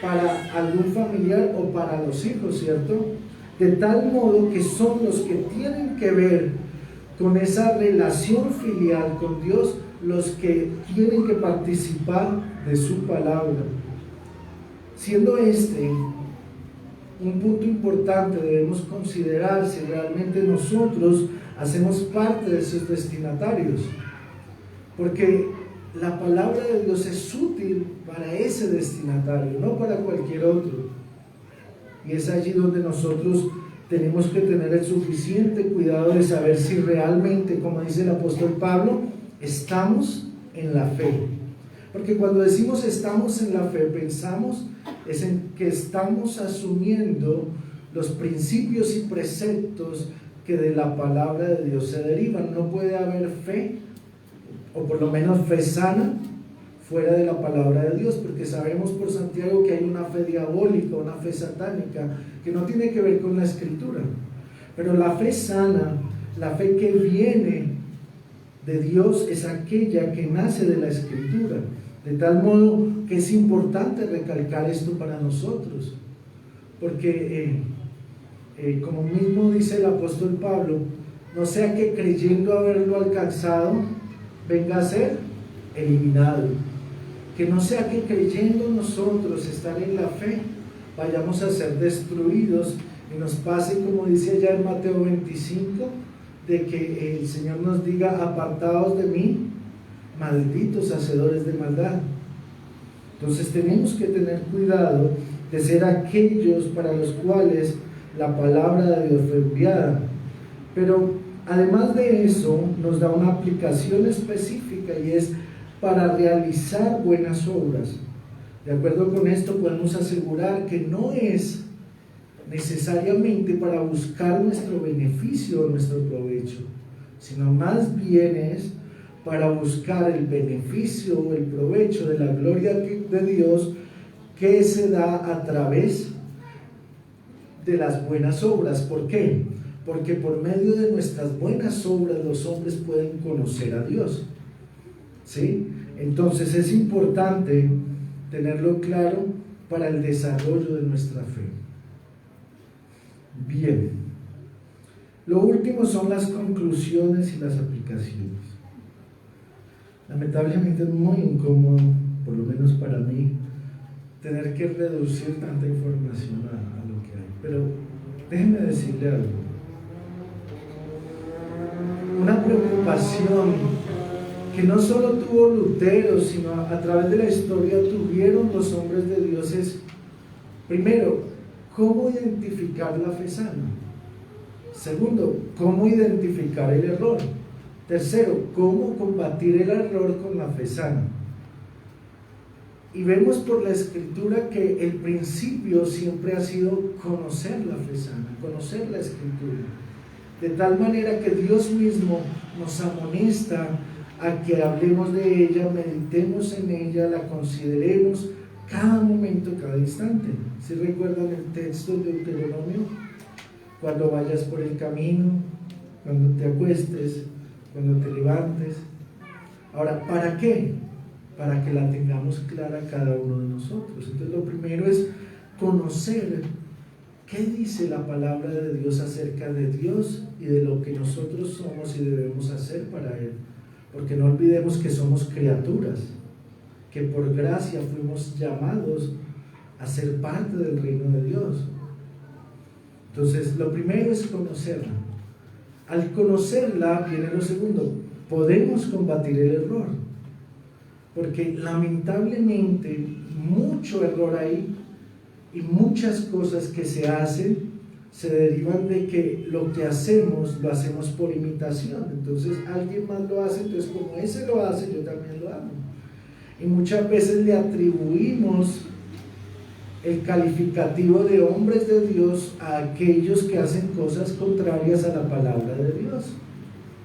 para algún familiar o para los hijos, ¿cierto? De tal modo que son los que tienen que ver con esa relación filial con Dios, los que tienen que participar de su palabra. Siendo este un punto importante, debemos considerar si realmente nosotros hacemos parte de esos destinatarios, porque la palabra de Dios es útil para ese destinatario, no para cualquier otro. Y es allí donde nosotros tenemos que tener el suficiente cuidado de saber si realmente, como dice el apóstol Pablo, estamos en la fe. Porque cuando decimos estamos en la fe, pensamos es en que estamos asumiendo los principios y preceptos que de la palabra de Dios se derivan. No puede haber fe, o por lo menos fe sana, fuera de la palabra de Dios, porque sabemos por Santiago que hay una fe diabólica, una fe satánica, que no tiene que ver con la Escritura. Pero la fe sana, la fe que viene de Dios, es aquella que nace de la Escritura. De tal modo que es importante recalcar esto para nosotros, porque como mismo dice el apóstol Pablo, no sea que creyendo haberlo alcanzado venga a ser eliminado, que no sea que creyendo nosotros estar en la fe vayamos a ser destruidos y nos pase como dice allá en Mateo 25, de que el Señor nos diga: apartaos de mí, malditos hacedores de maldad. Entonces tenemos que tener cuidado de ser aquellos para los cuales la palabra de Dios fue enviada. Pero además de eso nos da una aplicación específica, y es para realizar buenas obras. De acuerdo con esto podemos asegurar que no es necesariamente para buscar nuestro beneficio o nuestro provecho, sino más bien es para buscar el beneficio o el provecho de la gloria de Dios, que se da a través de las buenas obras. ¿Por qué? Porque por medio de nuestras buenas obras los hombres pueden conocer a Dios, ¿sí? Entonces es importante tenerlo claro para el desarrollo de nuestra fe. Bien, lo último son las conclusiones y las aplicaciones. Lamentablemente es muy incómodo, por lo menos para mí, tener que reducir tanta información a lo que hay. Pero déjenme decirle algo. Una preocupación que no solo tuvo Lutero, sino a través de la historia tuvieron los hombres de Dios es, primero, ¿cómo identificar la fe sana? Segundo, ¿cómo identificar el error? Tercero, ¿cómo combatir el error con la fe sana? Y vemos por la Escritura que el principio siempre ha sido conocer la fe sana, conocer la Escritura. De tal manera que Dios mismo nos amonesta a que hablemos de ella, meditemos en ella, la consideremos cada momento, cada instante. ¿Sí recuerdan el texto de Deuteronomio? Cuando vayas por el camino, cuando te acuestes, cuando te levantes. Ahora, ¿para qué? Para que la tengamos clara cada uno de nosotros. Entonces, lo primero es conocer qué dice la palabra de Dios acerca de Dios y de lo que nosotros somos y debemos hacer para Él. Porque no olvidemos que somos criaturas, que por gracia fuimos llamados a ser parte del reino de Dios. Entonces, lo primero es conocerla. Al conocerla viene lo segundo: podemos combatir el error, porque lamentablemente mucho error hay y muchas cosas que se hacen se derivan de que lo que hacemos lo hacemos por imitación. Entonces alguien más lo hace, entonces como ese lo hace, yo también lo hago, y muchas veces le atribuimos el calificativo de hombres de Dios a aquellos que hacen cosas contrarias a la palabra de Dios.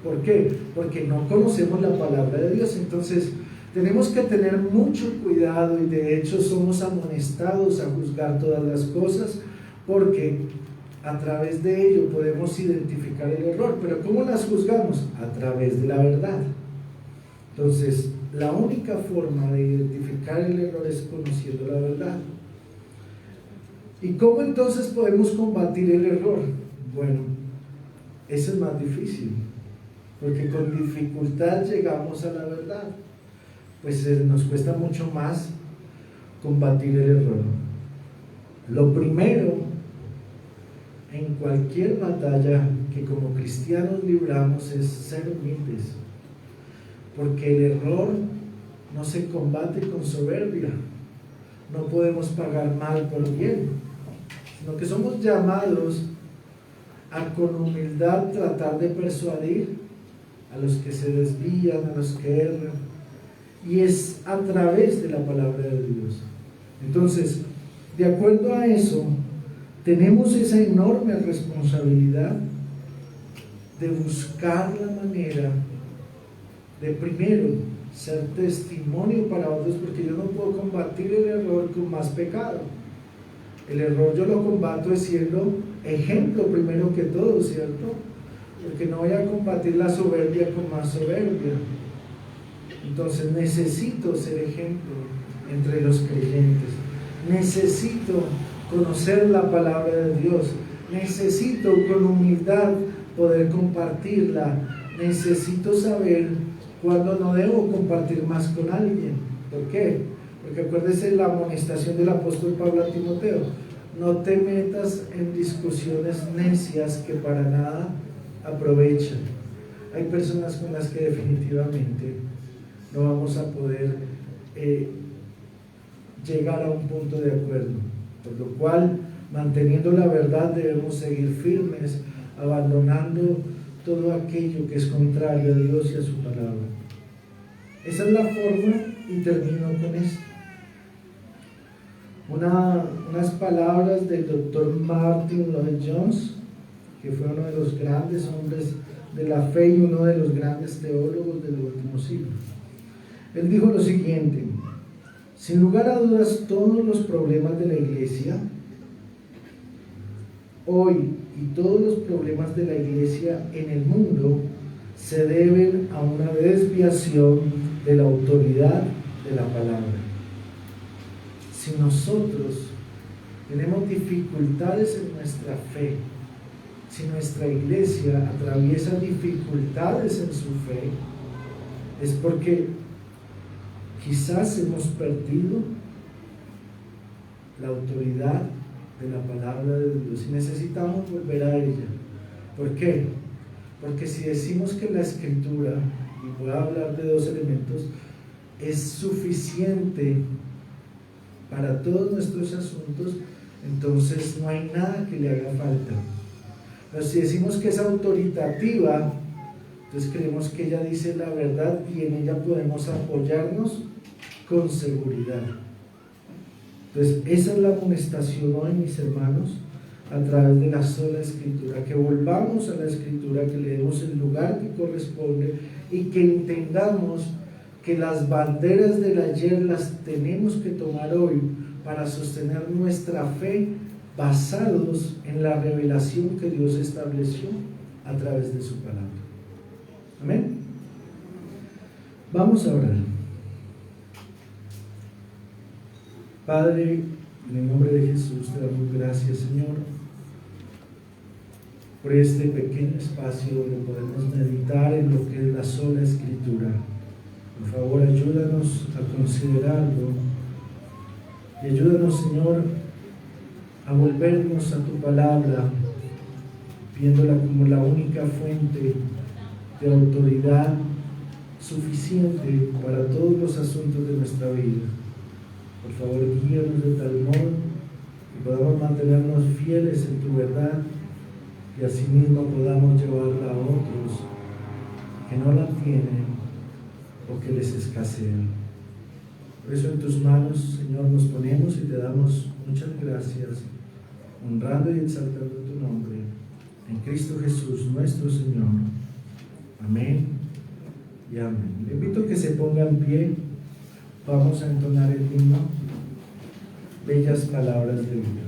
¿Por qué? Porque no conocemos la palabra de Dios. Entonces tenemos que tener mucho cuidado, y de hecho somos amonestados a juzgar todas las cosas, porque a través de ello podemos identificar el error. Pero ¿cómo las juzgamos? A través de la verdad. Entonces, la única forma de identificar el error es conociendo la verdad. ¿Y cómo entonces podemos combatir el error? Bueno, eso es más difícil, porque con dificultad llegamos a la verdad. Pues nos cuesta mucho más combatir el error. Lo primero, en cualquier batalla que como cristianos libramos, es ser humildes, porque el error no se combate con soberbia. No podemos pagar mal por bien, sino que somos llamados a con humildad tratar de persuadir a los que se desvían, a los que erran, y es a través de la palabra de Dios. Entonces, de acuerdo a eso, tenemos esa enorme responsabilidad de buscar la manera de, primero, ser testimonio para otros, porque yo no puedo combatir el error con más pecado. El error yo lo combato siendo ejemplo primero que todo, ¿cierto? Porque no voy a combatir la soberbia con más soberbia. Entonces necesito ser ejemplo entre los creyentes, necesito conocer la palabra de Dios, necesito con humildad poder compartirla, necesito saber cuándo no debo compartir más con alguien. ¿Por qué? Porque acuérdese la amonestación del apóstol Pablo a Timoteo: no te metas en discusiones necias que para nada aprovechan. Hay personas con las que definitivamente no vamos a poder llegar a un punto de acuerdo, por lo cual, manteniendo la verdad, debemos seguir firmes, abandonando todo aquello que es contrario a Dios y a su palabra. Esa es la forma, y termino con esto. Unas palabras del doctor Martin Lloyd-Jones, que fue uno de los grandes hombres de la fe y uno de los grandes teólogos del último siglo. Él dijo lo siguiente: sin lugar a dudas, todos los problemas de la iglesia hoy y todos los problemas de la iglesia en el mundo se deben a una desviación de la autoridad de la palabra. Si nosotros tenemos dificultades en nuestra fe, si nuestra iglesia atraviesa dificultades en su fe, es porque quizás hemos perdido la autoridad de la palabra de Dios y necesitamos volver a ella. ¿Por qué? Porque si decimos que la Escritura, y voy a hablar de dos elementos, es suficiente para todos nuestros asuntos, entonces no hay nada que le haga falta. Pero si decimos que es autoritativa, entonces creemos que ella dice la verdad y en ella podemos apoyarnos con seguridad. Entonces esa es la amonestación hoy, mis hermanos, a través de la sola Escritura, que volvamos a la Escritura, que le demos el lugar que corresponde y que entendamos que las banderas del ayer las tenemos que tomar hoy para sostener nuestra fe basados en la revelación que Dios estableció a través de su palabra. Amén. Vamos a orar. Padre, en el nombre de Jesús te damos gracias, Señor, por este pequeño espacio donde podemos meditar en lo que es la sola Escritura. Por favor, ayúdanos a considerarlo y ayúdanos, Señor, a volvernos a tu palabra, viéndola como la única fuente de autoridad suficiente para todos los asuntos de nuestra vida. Por favor, guíanos de tal modo que podamos mantenernos fieles en tu verdad y asimismo podamos llevarla a otros que no la tienen o que les escasean. Por eso en tus manos, Señor, nos ponemos y te damos muchas gracias, honrando y exaltando tu nombre, en Cristo Jesús nuestro Señor. Amén y amén. Le invito a que se ponga en pie. Vamos a entonar el himno Bellas Palabras de Vida.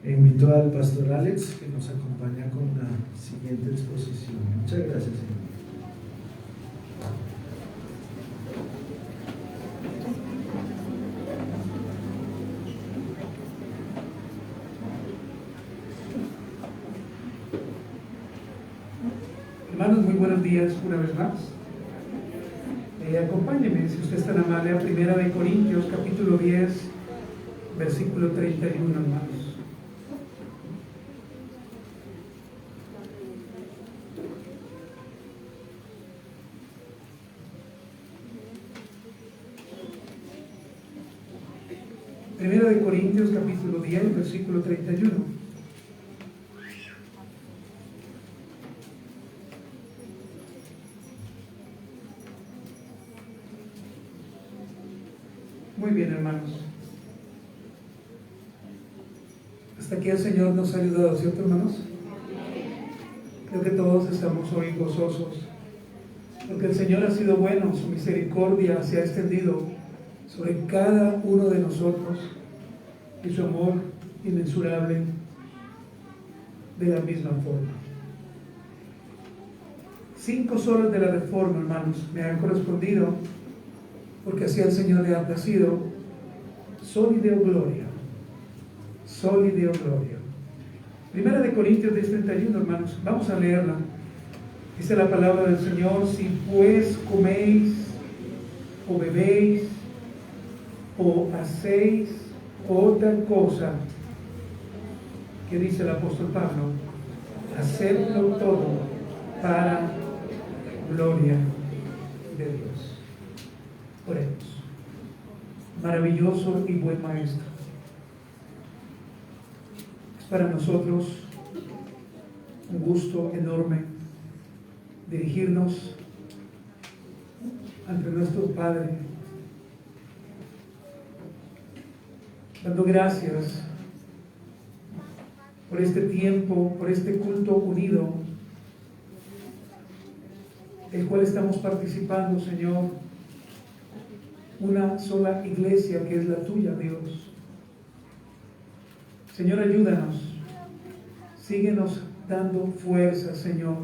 Invito al pastor Alex que nos acompaña con la siguiente exposición. Muchas gracias, señor. hermanos, muy buenos días una vez más. Acompáñenme, si usted es tan amable, a 1 Corintios, capítulo 10, versículo 31, hermanos. Primera de Corintios, capítulo 10, versículo 31. Muy bien, hermanos. Hasta aquí el Señor nos ha ayudado, ¿cierto, hermanos? Creo que todos estamos hoy gozosos, porque el Señor ha sido bueno, su misericordia se ha extendido sobre cada uno de nosotros y su amor inmensurable de la misma forma. 5 solas de la Reforma, hermanos, me han correspondido, porque así al Señor le ha placido. Soli Deo Gloria. Soli Deo Gloria. 1 Corintios 10:31, hermanos, vamos a leerla. Dice la palabra del Señor: si pues coméis o bebéis o hacéis otra cosa, ¿qué dice el apóstol Pablo? Hacedlo todo para gloria de Dios. Oremos. Maravilloso y buen Maestro, es para nosotros un gusto enorme dirigirnos ante nuestro Padre, dando gracias por este tiempo, por este culto unido, el cual estamos participando, Señor. Una sola iglesia que es la tuya, Dios. Señor, ayúdanos. Síguenos dando fuerza, Señor.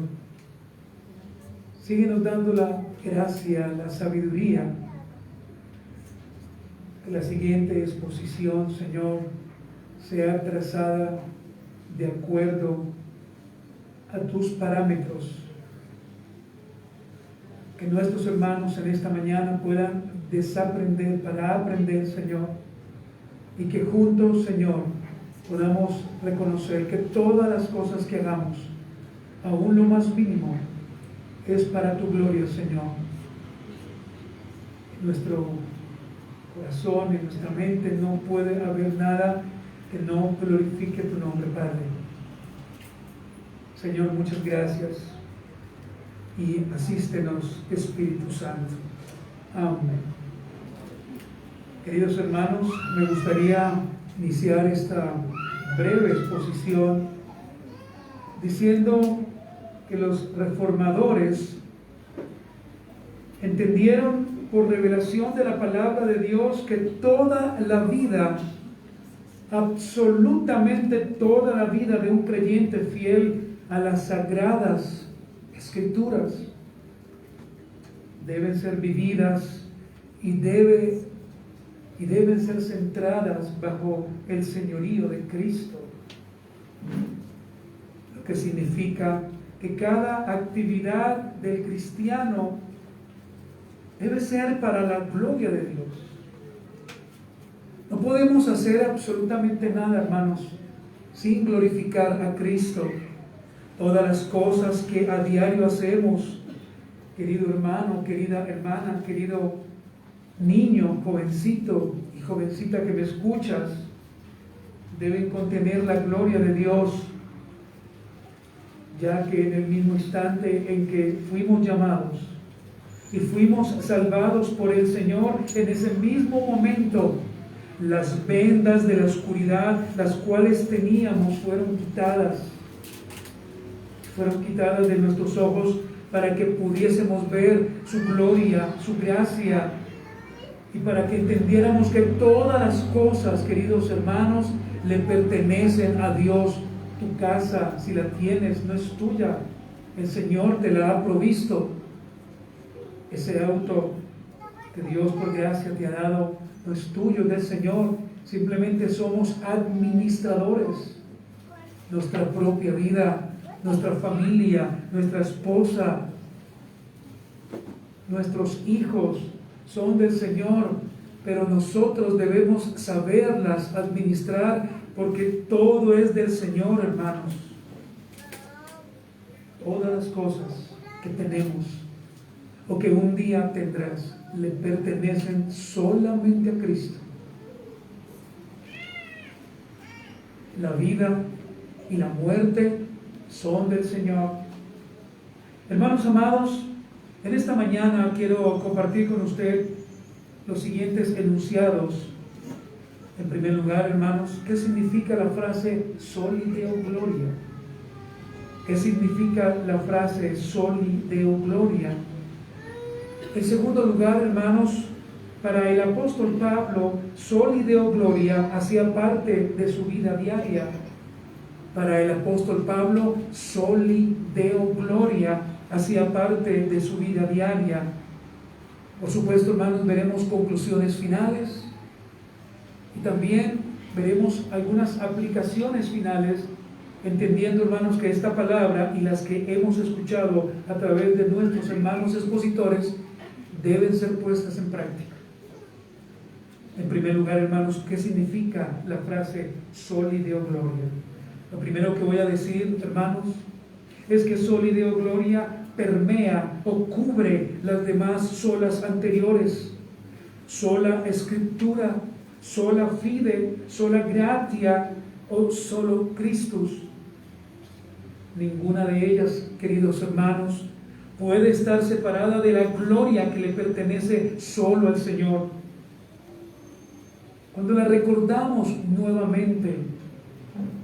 Síguenos dando la gracia, la sabiduría. Que la siguiente exposición, Señor, sea trazada de acuerdo a tus parámetros. Que nuestros hermanos en esta mañana puedan desaprender para aprender, Señor, y que juntos, Señor, podamos reconocer que todas las cosas que hagamos, aún lo más mínimo, es para tu gloria, Señor. En nuestro corazón, en nuestra mente, no puede haber nada que no glorifique tu nombre, Padre. Señor, muchas gracias, y asístenos, Espíritu Santo. Amén. Queridos hermanos, me gustaría iniciar esta breve exposición diciendo que los reformadores entendieron por revelación de la palabra de Dios que toda la vida, absolutamente toda la vida de un creyente fiel a las sagradas Escrituras deben ser vividas y deben ser centradas bajo el señorío de Cristo, lo que significa que cada actividad del cristiano debe ser para la gloria de Dios. No podemos hacer absolutamente nada, hermanos, sin glorificar a Cristo. Todas las cosas que a diario hacemos, querido hermano, querida hermana, querido niño, jovencito y jovencita que me escuchas, deben contener la gloria de Dios, ya que en el mismo instante en que fuimos llamados y fuimos salvados por el Señor, en ese mismo momento las vendas de la oscuridad, las cuales teníamos, fueron quitadas de nuestros ojos, para que pudiésemos ver su gloria, su gracia, y para que entendiéramos que todas las cosas, queridos hermanos, le pertenecen a Dios. Tu casa, si la tienes, no es tuya, el Señor te la ha provisto. Ese auto que Dios por gracia te ha dado no es tuyo, es del Señor. Simplemente somos administradores. Nuestra propia vida nuestra familia, nuestra esposa, nuestros hijos son del Señor, pero nosotros debemos saberlas administrar porque todo es del Señor, hermanos. Todas las cosas que tenemos o que un día tendrás le pertenecen solamente a Cristo. La vida y la muerte son del Señor. Hermanos amados, en esta mañana quiero compartir con usted los siguientes enunciados. En primer lugar, hermanos, ¿qué significa la frase soli Deo gloria? ¿Qué significa la frase soli Deo gloria? En segundo lugar, hermanos, para el apóstol Pablo, soli Deo gloria hacía parte de su vida diaria. Para el apóstol Pablo, soli Deo gloria hacía parte de su vida diaria. Por supuesto, hermanos, veremos conclusiones finales y también veremos algunas aplicaciones finales, entendiendo, hermanos, que esta palabra y las que hemos escuchado a través de nuestros hermanos expositores deben ser puestas en práctica. En primer lugar, hermanos, ¿qué significa la frase soli Deo gloria? Lo primero que voy a decir, hermanos, es que soli Deo gloria permea o cubre las demás solas anteriores. Sola escritura, sola fide, sola gratia o solo Christus. Ninguna de ellas, queridos hermanos, puede estar separada de la gloria que le pertenece solo al Señor. Cuando la recordamos nuevamente,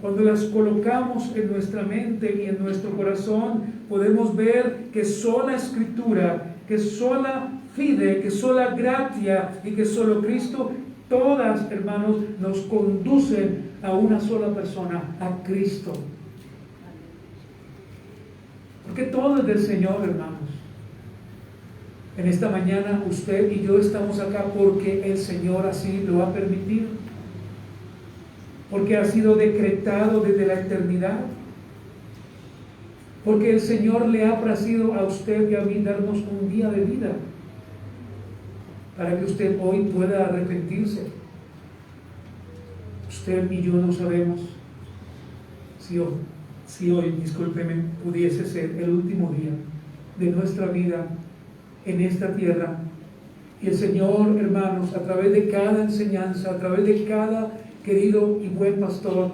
cuando las colocamos en nuestra mente y en nuestro corazón, podemos ver que sola escritura, que sola fide, que sola gratia y que solo Cristo, todas, hermanos, nos conducen a una sola persona, a Cristo. Porque todo es del Señor, hermanos. En esta mañana usted y yo estamos acá porque el Señor así lo ha permitido, porque ha sido decretado desde la eternidad, porque el Señor le ha placido a usted y a mí darnos un día de vida para que usted hoy pueda arrepentirse. Usted y yo no sabemos si hoy, discúlpeme, pudiese ser el último día de nuestra vida en esta tierra. Y el Señor, hermanos, a través de cada enseñanza, a través de cada querido y buen pastor,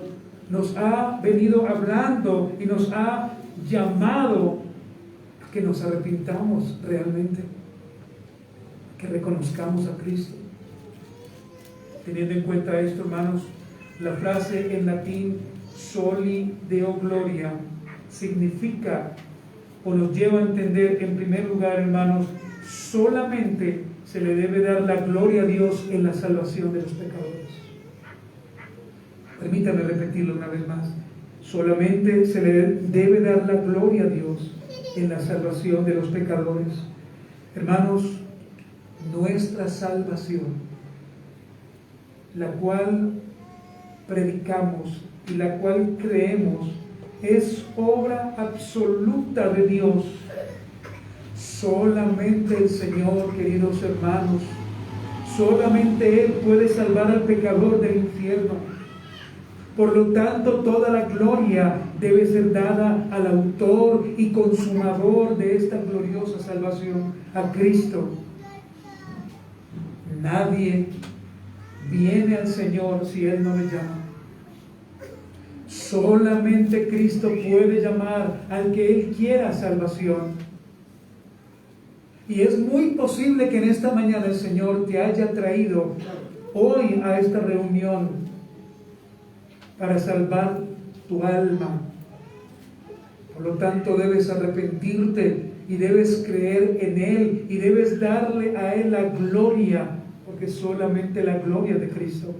nos ha venido hablando y nos ha llamado a que nos arrepintamos realmente, que reconozcamos a Cristo. Teniendo en cuenta esto, hermanos, la frase en latín soli Deo gloria significa o nos lleva a entender, en primer lugar, hermanos, solamente se le debe dar la gloria a Dios en la salvación de los pecadores. Permítame repetirlo una vez más. Solamente se le debe dar la gloria a Dios en la salvación de los pecadores. Hermanos, nuestra salvación, la cual predicamos y la cual creemos, es obra absoluta de Dios. Solamente el Señor, queridos hermanos, solamente Él puede salvar al pecador del infierno. Por lo tanto, toda la gloria debe ser dada al autor y consumador de esta gloriosa salvación, a Cristo. Nadie viene al Señor si Él no le llama. Solamente Cristo puede llamar al que Él quiera salvación. Y es muy posible que en esta mañana el Señor te haya traído hoy a esta reunión para salvar tu alma. Por lo tanto, debes arrepentirte y debes creer en Él y debes darle a Él la gloria, porque solamente la gloria de Cristo.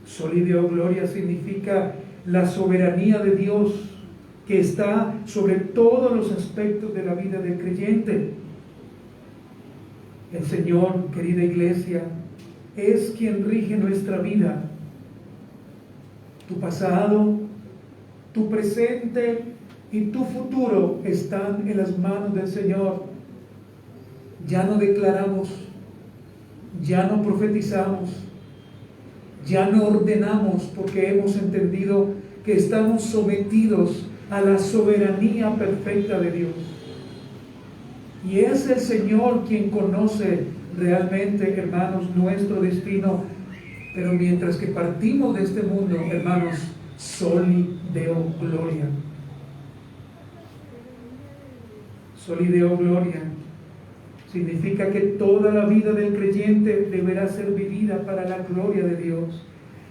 Soli Deo gloria significa la soberanía de Dios que está sobre todos los aspectos de la vida del creyente. El Señor, querida iglesia, es quien rige nuestra vida. Tu pasado, tu presente y tu futuro están en las manos del Señor. Ya no declaramos, ya no profetizamos, ya no ordenamos, porque hemos entendido que estamos sometidos a la soberanía perfecta de Dios. Y es el Señor quien conoce realmente, hermanos, nuestro destino. Pero mientras que partimos de este mundo, hermanos, soli Deo gloria. Soli Deo gloria significa que toda la vida del creyente deberá ser vivida para la gloria de Dios.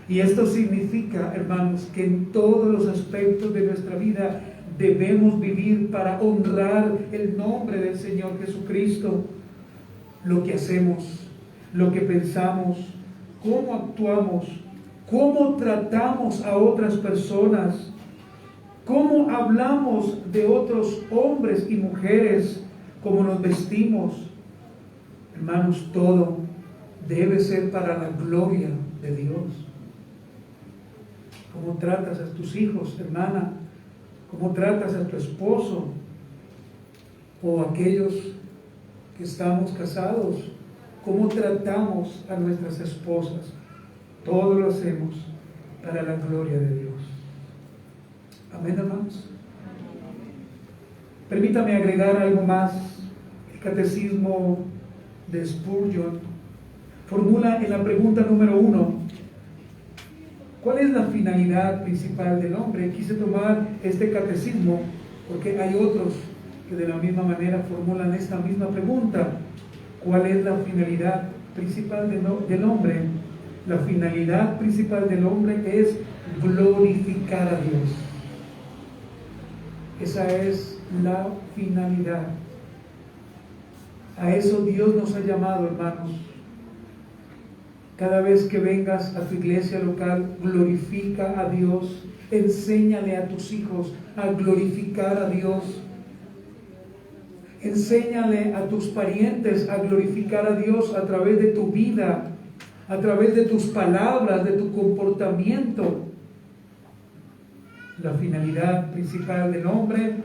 Y esto significa, hermanos, que en todos los aspectos de nuestra vida debemos vivir para honrar el nombre del Señor Jesucristo. Lo que hacemos, lo que pensamos, cómo actuamos, cómo tratamos a otras personas, cómo hablamos de otros hombres y mujeres, cómo nos vestimos. Hermanos, todo debe ser para la gloria de Dios. Cómo tratas a tus hijos, hermana, cómo tratas a tu esposo o a aquellos que estamos casados, cómo tratamos a nuestras esposas. Todo lo hacemos para la gloria de Dios. Amén, hermanos. Permítame agregar algo más. El catecismo de Spurgeon formula en la pregunta número 1: ¿cuál es la finalidad principal del hombre? Quise tomar este catecismo porque hay otros que de la misma manera formulan esta misma pregunta. ¿Cuál es la finalidad principal del hombre? La finalidad principal del hombre es glorificar a Dios. Esa es la finalidad. A eso Dios nos ha llamado, hermanos. Cada vez que vengas a tu iglesia local, glorifica a Dios. Enséñale a tus hijos a glorificar a Dios. Enséñale a tus parientes a glorificar a Dios a través de tu vida, a través de tus palabras, de tu comportamiento. La finalidad principal del hombre,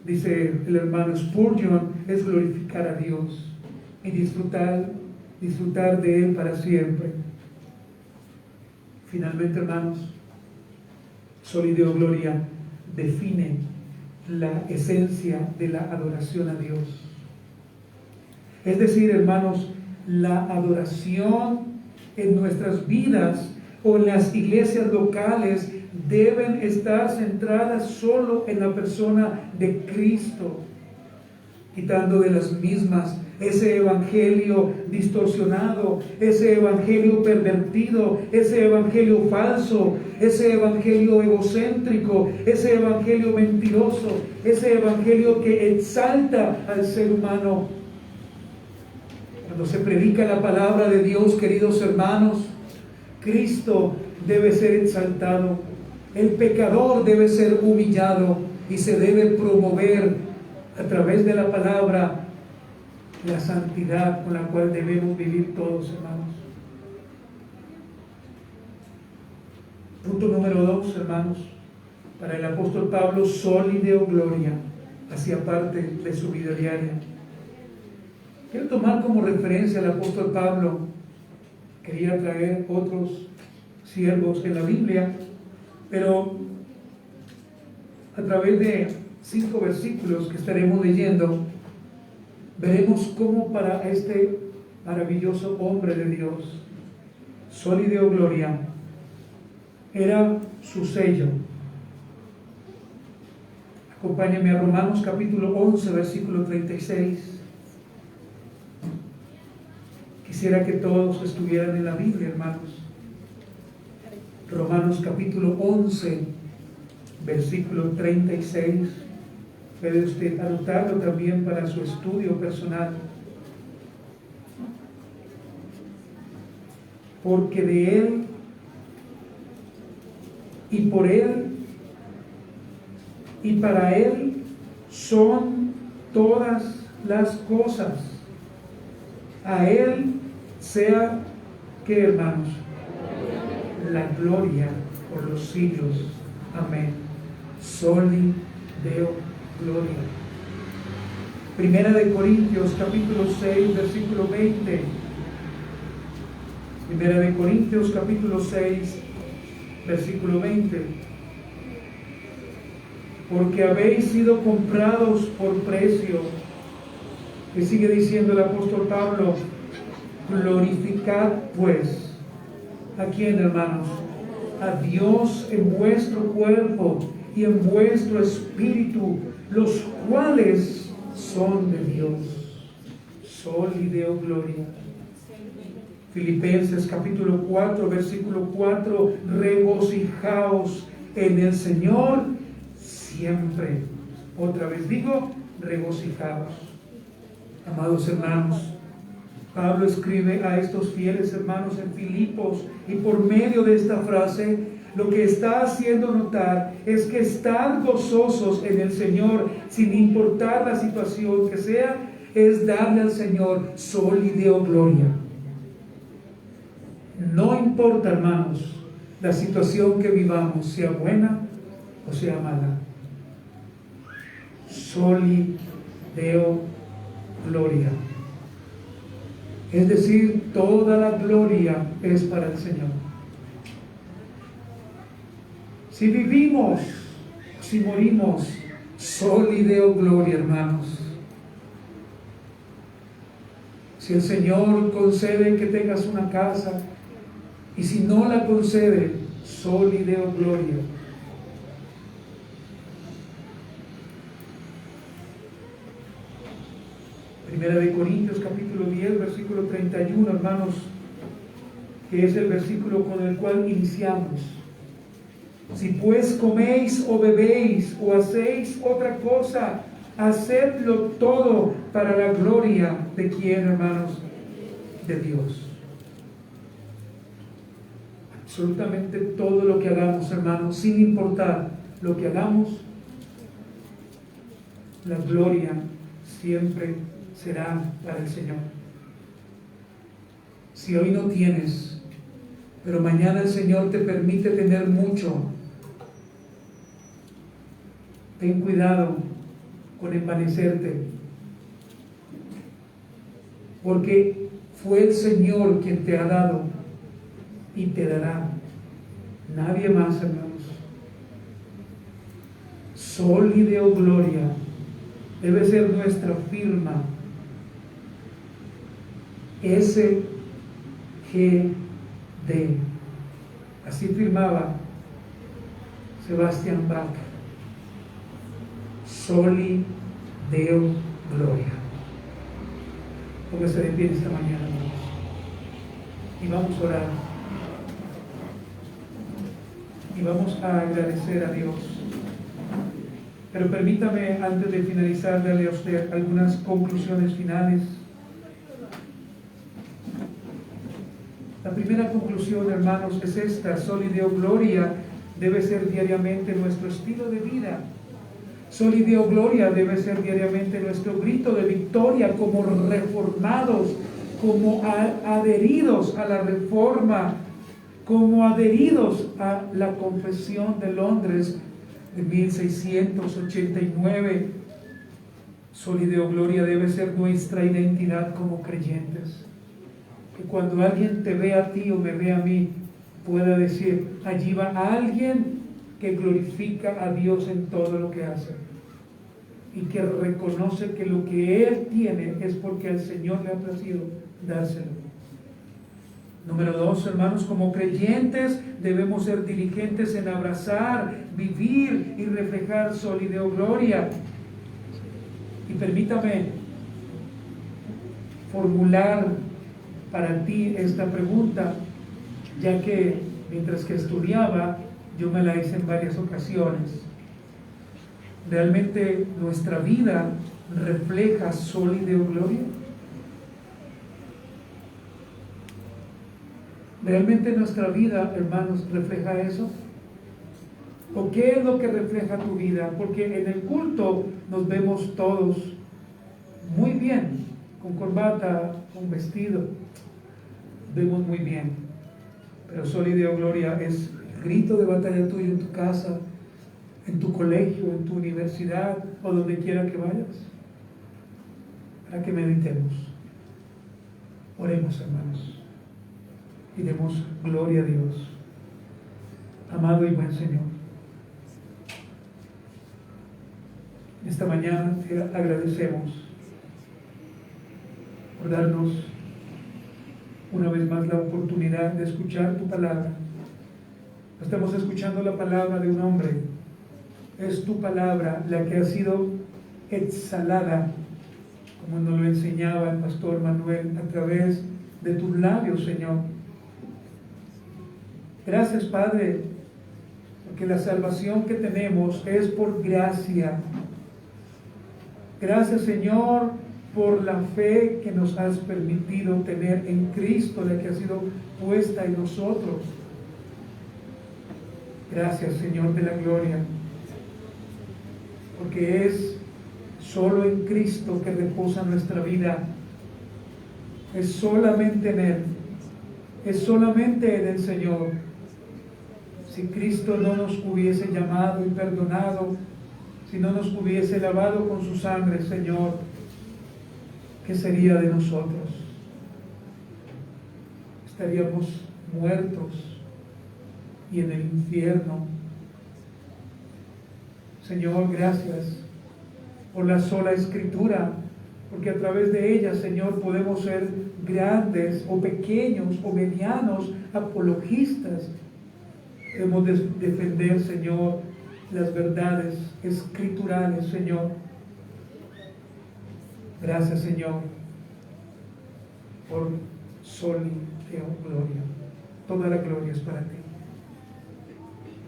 dice el hermano Spurgeon, es glorificar a Dios y disfrutar de Él para siempre. Finalmente, hermanos, Soli Deo Gloria define la esencia de la adoración a Dios. Es decir, hermanos, la adoración en nuestras vidas o en las iglesias locales deben estar centradas solo en la persona de Cristo, quitando de las mismas ese evangelio distorsionado, ese evangelio pervertido, ese evangelio falso, ese evangelio egocéntrico, ese evangelio mentiroso, ese evangelio que exalta al ser humano. Cuando se predica la palabra de Dios, queridos hermanos, Cristo debe ser exaltado, el pecador debe ser humillado y se debe promover a través de la palabra la santidad con la cual debemos vivir todos, hermanos. Punto número 2, hermanos. Para el apóstol Pablo, Soli Deo Gloria hacía parte de su vida diaria. Quiero tomar como referencia al apóstol Pablo. Quería traer otros siervos en la Biblia, pero a través de 5 versículos que estaremos leyendo, veremos cómo para este maravilloso hombre de Dios, Soli Deo Gloria, era su sello. Acompáñenme a Romanos capítulo 11, versículo 36. Quisiera que todos estuvieran en la Biblia, hermanos. Romanos capítulo 11, versículo 36. Puede usted anotarlo también para su estudio personal. Porque de Él y por Él y para Él son todas las cosas. A Él sea, ¿qué, hermanos? La gloria por los siglos. Amén. Soli Deo Gloria. Primera de Corintios capítulo 6 versículo 20. Primera de Corintios capítulo 6 versículo 20. Porque habéis sido comprados por precio. Que sigue diciendo el apóstol Pablo, glorificad pues. ¿A quién, hermanos? A Dios en vuestro cuerpo y en vuestro espíritu, los cuales son de Dios. Soli Deo Gloria. Filipenses capítulo 4 versículo 4, regocijaos en el Señor siempre. Otra vez digo, regocijaos. Amados hermanos, Pablo escribe a estos fieles hermanos en Filipos, y por medio de esta frase lo que está haciendo notar es que están gozosos en el Señor sin importar la situación que sea, es darle al Señor Soli Deo Gloria. No importa, hermanos, la situación que vivamos, sea buena o sea mala. Soli Deo Gloria. Es decir, toda la gloria es para el Señor. Si vivimos, si morimos, Soli Deo Gloria, hermanos. Si el Señor concede que tengas una casa, y si no la concede, Soli Deo Gloria. Primera de Corintios capítulo 10 versículo 31, hermanos, que es el versículo con el cual iniciamos. Si pues coméis o bebéis o hacéis otra cosa, hacedlo todo para la gloria de quién, hermanos, de Dios. Absolutamente todo lo que hagamos, hermanos, sin importar lo que hagamos, la gloria siempre será para el Señor. Si hoy no tienes, pero mañana el Señor te permite tener mucho, ten cuidado con envanecerte, porque fue el Señor quien te ha dado y te dará. Nadie más, hermanos. Soli Deo Gloria debe ser nuestra firma. SGD. Así firmaba Sebastian Bach. Soli Deo Gloria. Póngase de pie esta mañana, hermanos, y vamos a orar. Y vamos a agradecer a Dios. Pero permítame, antes de finalizar, darle a usted algunas conclusiones finales. La primera conclusión, hermanos, es esta: Soli Deo Gloria debe ser diariamente nuestro estilo de vida. Soli Deo Gloria debe ser diariamente nuestro grito de victoria como reformados, como adheridos a la reforma, como adheridos a la Confesión de Londres de 1689. Soli Deo Gloria debe ser nuestra identidad como creyentes. Que cuando alguien te ve a ti o me ve a mí, pueda decir: allí va alguien que glorifica a Dios en todo lo que hace, y que reconoce que lo que Él tiene es porque al Señor le ha placido dárselo. Número 2, hermanos, como creyentes debemos ser diligentes en abrazar, vivir y reflejar Soli Deo Gloria. Y permítame formular para ti esta pregunta, ya que mientras que estudiaba yo me la hice en varias ocasiones. ¿Realmente nuestra vida refleja Soli Deo Gloria? ¿Realmente nuestra vida, hermanos, refleja eso? ¿O qué es lo que refleja tu vida? Porque en el culto nos vemos todos muy bien, con corbata, con vestido, vemos muy bien. Pero Soli Deo Gloria es el grito de batalla tuyo en tu casa, en tu colegio, en tu universidad o donde quiera que vayas, para que meditemos. Oremos, hermanos, y demos gloria a Dios. Amado y buen Señor, esta mañana te agradecemos por darnos una vez más la oportunidad de escuchar tu palabra. Estamos escuchando la palabra de un hombre. Es tu palabra la que ha sido exhalada, como nos lo enseñaba el pastor Manuel, a través de tus labios, Señor. Gracias, Padre, porque la salvación que tenemos es por gracia. Gracias, Señor, por la fe que nos has permitido tener en Cristo, la que ha sido puesta en nosotros. Gracias, Señor de la gloria, porque es solo en Cristo que reposa nuestra vida. Es solamente en Él, es solamente en el Señor. Si Cristo no nos hubiese llamado y perdonado, si no nos hubiese lavado con su sangre, Señor, ¿qué sería de nosotros? Estaríamos muertos y en el infierno. Señor, gracias por la sola Escritura, porque a través de ella, Señor, podemos ser grandes o pequeños o medianos apologistas. Debemos defender, Señor, las verdades escriturales, Señor. Gracias, Señor, por soli Deo gloria. Toda la gloria es para ti.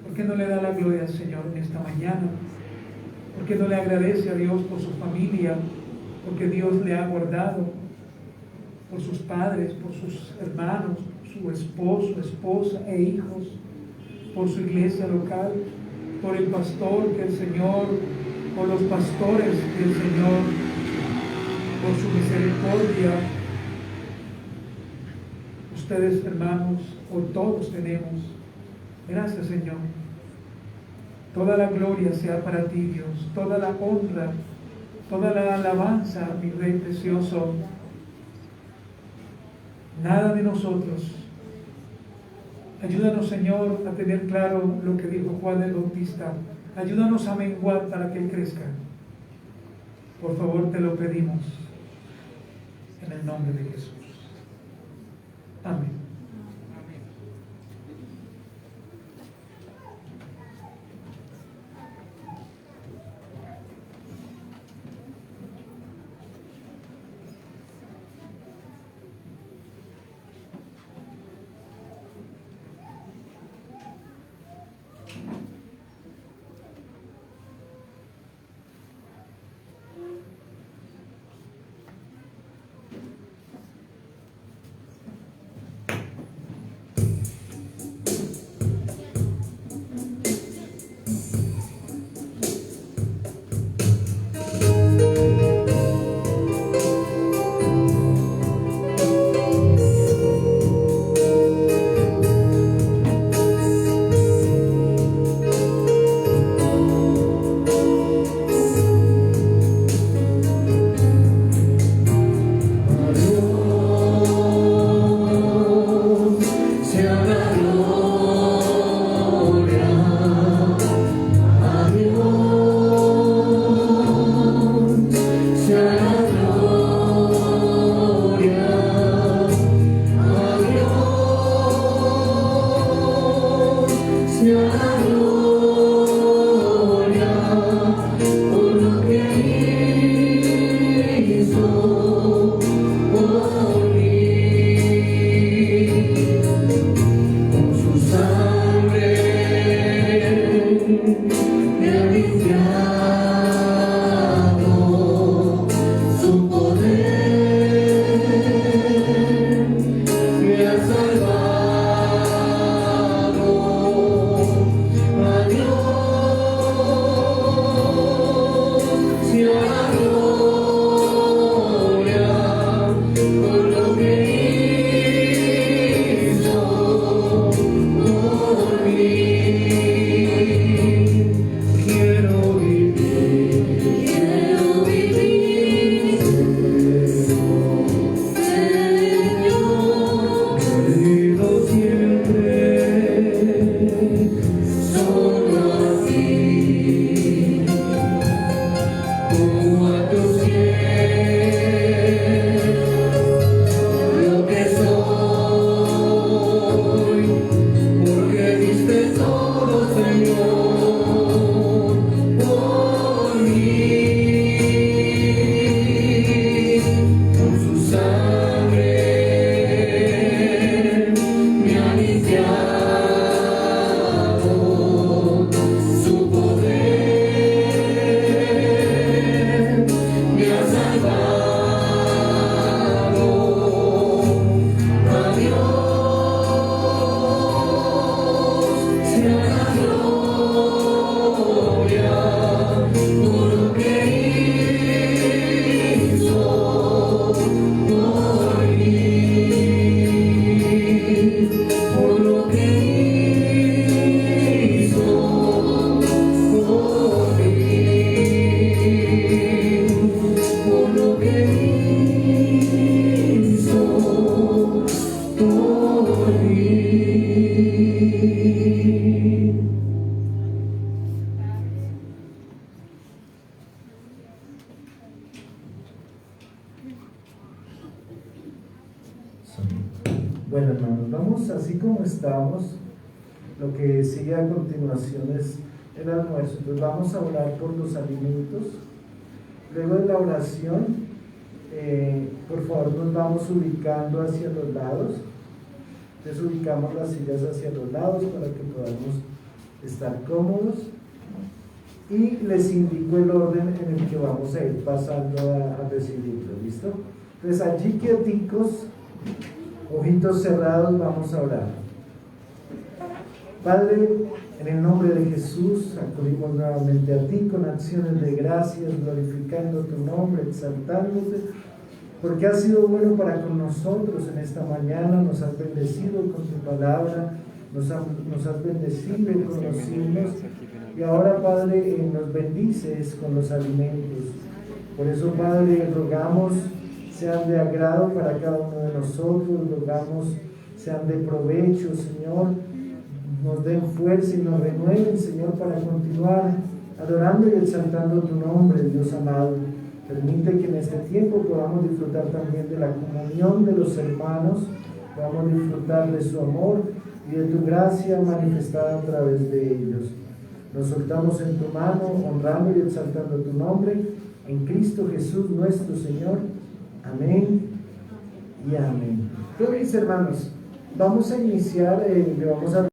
¿Por qué no le da la gloria al Señor en esta mañana? ¿Por qué no le agradece a Dios por su familia? Porque Dios le ha guardado, por sus padres, por sus hermanos, su esposo, esposa e hijos, por su iglesia local, por el pastor que el Señor, por los pastores que el Señor, por su misericordia. Ustedes, hermanos, o todos tenemos. Gracias, Señor. Toda la gloria sea para ti, Dios. Toda la honra, toda la alabanza, mi Rey precioso. Nada de nosotros. Ayúdanos, Señor, a tener claro lo que dijo Juan el Bautista. Ayúdanos a menguar para que Él crezca. Por favor, te lo pedimos. En el nombre de Jesús. Amén. Bueno, hermanos, vamos así como estamos. Lo que sigue a continuación es el almuerzo. Entonces vamos a orar por los alimentos. Luego de la oración, por favor nos vamos ubicando hacia los lados. Entonces ubicamos las sillas hacia los lados para que podamos estar cómodos. Y les indico el orden en el que vamos a ir pasando a recibirlo. ¿Listo? Entonces allí quieticos, ojitos cerrados, vamos a orar. Padre, en el nombre de Jesús, acudimos nuevamente a ti con acciones de gracias, glorificando tu nombre, exaltándote, porque has sido bueno para con nosotros en esta mañana, nos has bendecido con tu palabra, nos has bendecido con los signos, y ahora, Padre, nos bendices con los alimentos. Por eso, Padre, rogamos sean de agrado para cada uno de nosotros, rogamos sean de provecho, Señor, nos den fuerza y nos renueven, Señor, para continuar adorando y exaltando tu nombre, Dios amado. Permite que en este tiempo podamos disfrutar también de la comunión de los hermanos, podamos disfrutar de su amor y de tu gracia manifestada a través de ellos. Nos soltamos en tu mano, honrando y exaltando tu nombre, en Cristo Jesús nuestro Señor. Amén y amén. Entonces, mis hermanos, vamos a iniciar, le vamos a